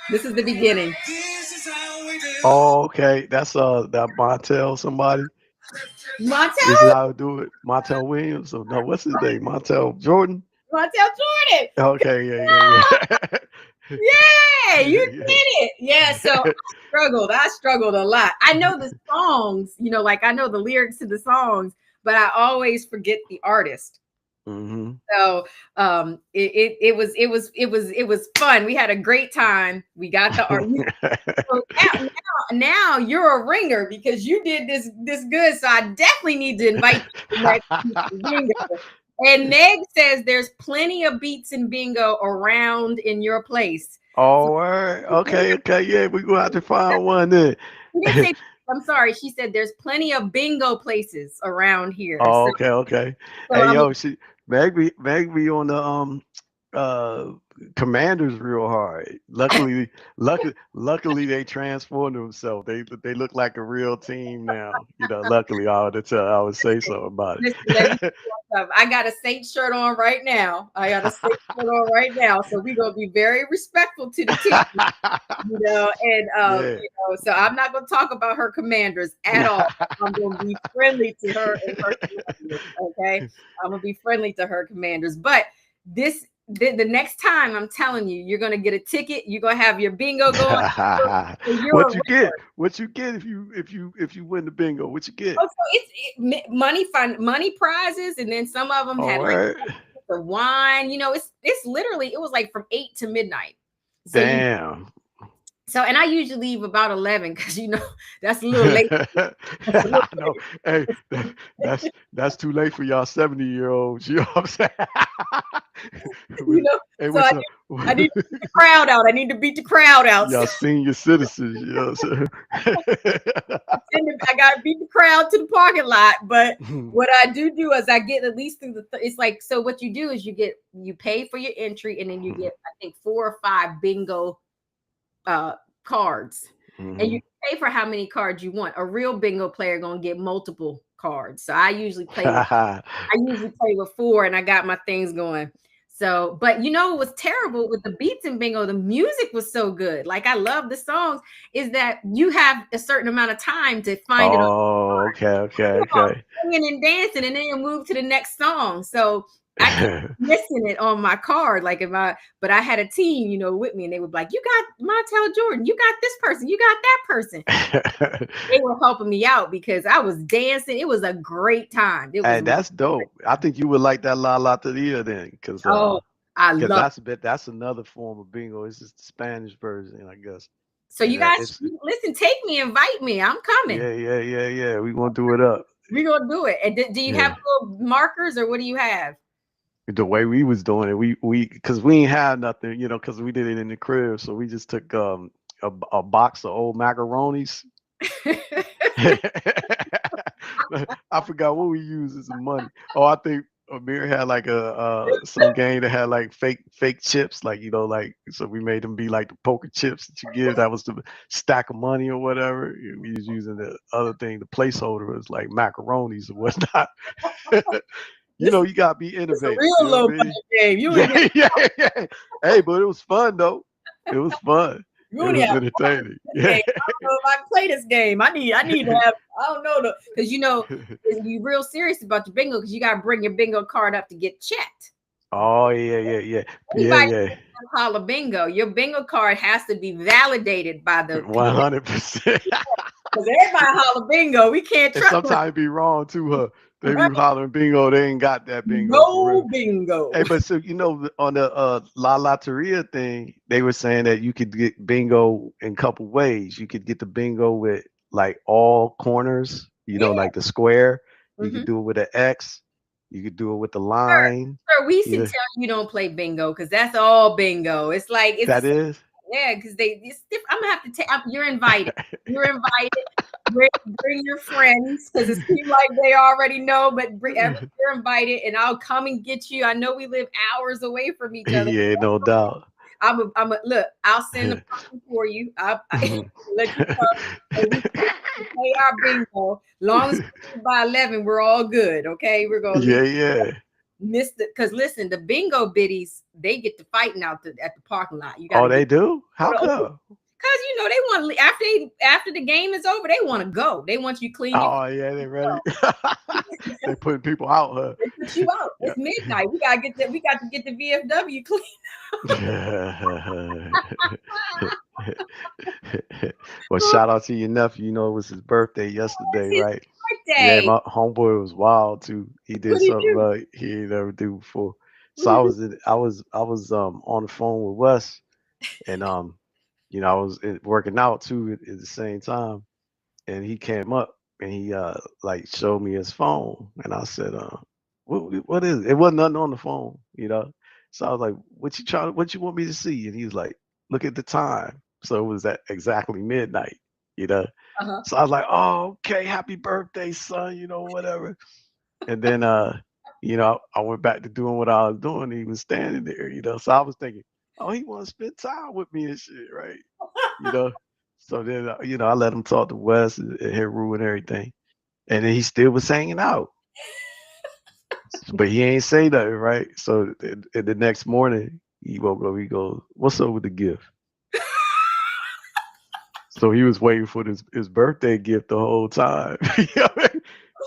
This is the beginning. Oh, okay. That's that Montel somebody. Montel? This is how I do it. Montel Williams. Or no, what's his name? Montel Jordan. Montel Jordan. Okay, yeah. Yeah, you Yeah, did yeah. it. Yeah, so I struggled. I struggled a lot. I know the songs, like I know the lyrics to the songs, but I always forget the artist. Hmm. So it was fun. We had a great time. We got the art. So now you're a ringer because you did this good. So I definitely need to invite you to the next bingo. And Meg says there's plenty of beats and bingo around in your place. So All right. Okay. Yeah, we gonna have to find one then. she didn't say, I'm sorry. She said there's plenty of bingo places around here. Oh, So, okay. so Hey, I'm yo, Meg be on the uh Commanders real hard. Luckily they transformed themselves. They look like a real team now. Luckily I would say something about listen, let me it. I got a Saint shirt on right now. I got a Saint shirt on right now. So we're gonna be very respectful to the team, and Yeah. so I'm not gonna talk about her Commanders at all. I'm gonna be friendly to her and her Commanders. Okay, I'm gonna be friendly to her Commanders. But the next time, I'm telling you, you're gonna get a ticket. You're gonna have your bingo going. You're a What you get? What you get if you win the bingo? What you get? Oh, so money fund, money prizes, and then some of them All had like right. the wine. It's literally it was like from 8 to midnight. So Damn. and I usually leave about 11 because that's a little late. That's a little I know. Hey, that's too late for y'all 70-year-olds. You know what I'm saying? you know. Hey, So what's up? I need to beat the crowd out. I need to beat the crowd out. Y'all senior citizens. You know what I'm I got to beat the crowd to the parking lot. But saying? what I do is I get at least through it's like, so what you do is you pay for your entry, and then you get, I think, 4 or 5 bingo cards, and you pay for how many cards you want. A real bingo player gonna get multiple cards. So I usually play with 4, and I got my things going. So, but it was terrible with the beats and bingo. The music was so good. Like, I love the songs. Is that you have a certain amount of time to find it on Oh, okay. singing and dancing, and then you move to the next song. So I kept missing it on my card. Like, but I had a team, with me, and they would be like, "You got Montel Jordan, you got this person, you got that person." They were helping me out because I was dancing. It was a great time. It was And that's dope. I think you would like that La Loteria then, because I love. that's another form of bingo. It's just the Spanish version, I guess. So you And guys, it's listen, take me, invite me. I'm coming. yeah. We gonna do it up. We're gonna do it. And do you have Yeah. little markers, or what do you have? The way we was doing it, we because we ain't had nothing, because we did it in the crib, so we just took a box of old macaronis. I forgot what we used as money. Oh, I think Amir had like some game that had like fake chips, like so we made them be like the poker chips that you give. That was the stack of money or whatever. We was using the other thing, the placeholder was like macaronis or whatnot. You gotta be It's a innovative. real You know low what I mean? budget game. Yeah. Hey, but it was fun though. It was fun. You It only was have entertaining. I don't know if I can play this game. I need to have. I don't know because you real serious about your bingo because you got to bring your bingo card up to get checked. Oh yeah. Anybody call a bingo, your bingo card has to be validated by the 100%. because everybody holler bingo. We can't And trust sometimes it be wrong too, huh? They be hollering bingo, they ain't got that bingo for no real. bingo. Hey, but so on the La Loteria thing, they were saying that you could get bingo in a couple ways. You could get the bingo with like all corners, like the square. You could do it with an X. You could do it with the line. Sir, we should tell you don't play bingo because that's all bingo. It's like That is. Yeah, because I'm gonna have to take. You're invited. You're invited. Bring your friends because it seems like they already know. But you're invited, and I'll come and get you. I know we live hours away from each other. Yeah, no doubt. Look. I'll send the person for you. I'll let you come. And we play our bingo. Long as by 11, we're all good. Okay, we're gonna Yeah. Because listen, the bingo biddies, they get to fighting at the parking lot. You got they do? How come? Because they want after the game is over, they want to go. They want you to clean your Oh yeah, they ready. clothes. They putting people out, huh? They put you out. Yeah. It's midnight. We got to get the VFW clean. Well, shout out to your nephew. It was his birthday yesterday, It's right? his Yeah, birthday. my homeboy was wild too. He What did do you something do? he ain't never do before. What So do I you do? was on the phone with Wes, and I was working out too at the same time, and he came up and he like showed me his phone, and I said, what is it? It wasn't nothing on the phone. So I was like, what you want me to see? And he was like, look at the time. So it was at exactly midnight. Uh-huh. So I was like, oh, okay, happy birthday, son, whatever. And then I went back to doing what I was doing. He was standing there. So I was thinking, oh, he want to spend time with me and shit, right? You know. So then I let him talk to Wes and Heru and everything. And then he still was hanging out. But he ain't say nothing, right? So the next morning he woke up, he goes, what's up with the gift? So he was waiting for his birthday gift the whole time. You know what I mean?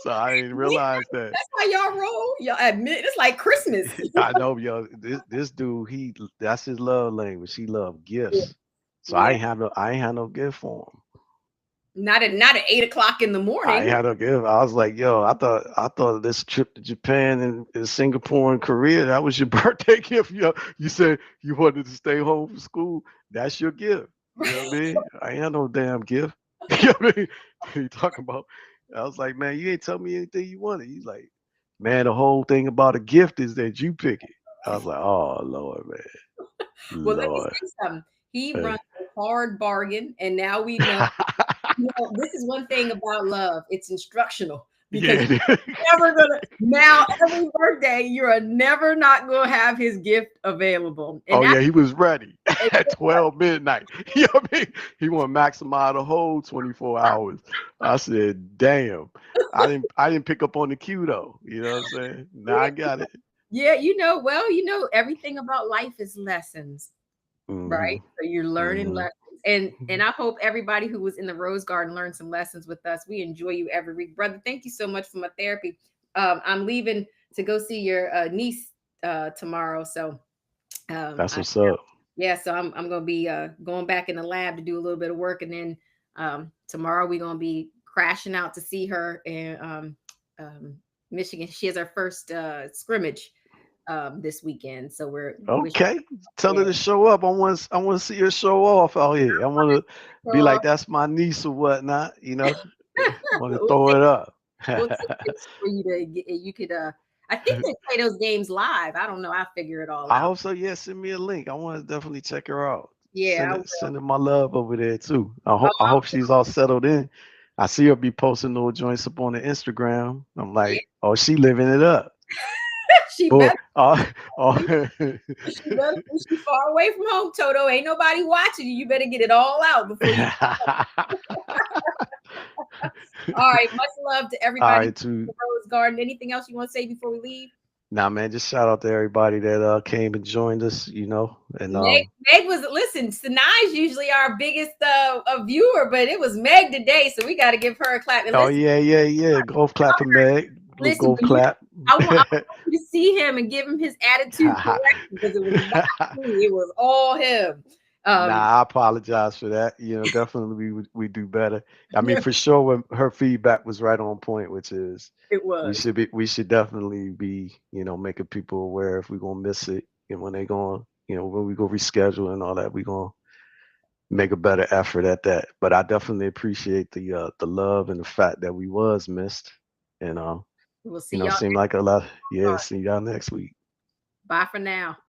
So I didn't realize that. That's how y'all roll. Y'all admit it's like Christmas. I know, yo, this dude, that's his love language. He love Yeah. gifts. So Yeah. I ain't had no gift for him. Not at 8 o'clock in the I morning. ain't had no gift. I was like, yo, I thought this trip to Japan and Singapore and Korea, that was your birthday gift. You said you wanted to stay home from school. That's your gift. You know what I mean? I ain't had no damn gift. You know what I mean? He talking about. I was like, man, you ain't tell me anything you wanted. He's like, man, the whole thing about a gift is that you pick it. I was like, oh Lord, man, Well, let me Lord. say something. He Hey. runs a hard bargain, and now we know. This is one thing about love. It's instructional because Yeah. never gonna now every birthday you're never not gonna have his gift available. And Oh that's yeah, he was ready at 12 midnight. You know what I mean? He want to maximize the whole 24 hours. I said, damn. I didn't pick up on the cue though. You know what I'm saying? Now I got it. yeah, everything about life is lessons, Hmm. right? So you're learning Hmm. lessons. And I hope everybody who was in the Rose Garden learned some lessons with us. We enjoy you every week. Brother, thank you so much for my therapy. I'm leaving to go see your niece tomorrow. So That's I what's up. yeah, so I'm gonna be going back in the lab to do a little bit of work, and then tomorrow we're gonna be crashing out to see her in Michigan. She has our first scrimmage this weekend, so we're wishing. Okay. Tell Yeah, her to show up. I want to see her show off out here. I want to be so like that's my niece or whatnot. Want to we'll throw take it up. we'll take pictures for you to get. You could. I think they play those games live. I don't know. I'll figure it all I out. hope so. Yeah, send me a link. I want to definitely check her out. Yeah, Send I it, will. send her my love over there too. I Oh, hope I hope she's all settled in. I see her be posting little joints up on the Instagram. I'm yeah, like, oh, she living it up. she Boy, better. oh, She better. She far away from home, Toto. Ain't nobody watching you. You better get it all out before you. All right. Much love to all everybody in right, too. the Rose Garden. Anything else you want to say before we leave? Nah, man, just shout out to everybody that came and joined us. And Meg was listen. Sanai's usually our biggest viewer, but it was Meg today, so we got to give her a clap. And oh yeah, yeah, yeah. Golf clap for Meg. Little listen, golf clap. I want you to see him and give him his attitude correction because it was not me; it was all him. Um, Nah, I apologize for that. Definitely we do better. I mean, for sure, when her feedback was right on point, which is it we was. should definitely be making people aware if we're gonna miss it, and when they going when we go reschedule and all that, we gonna make a better effort at that. But I definitely appreciate the love and the fact that we was missed, and We'll see y'all seemed next like a lot. Yeah, time. see y'all next week. Bye for now.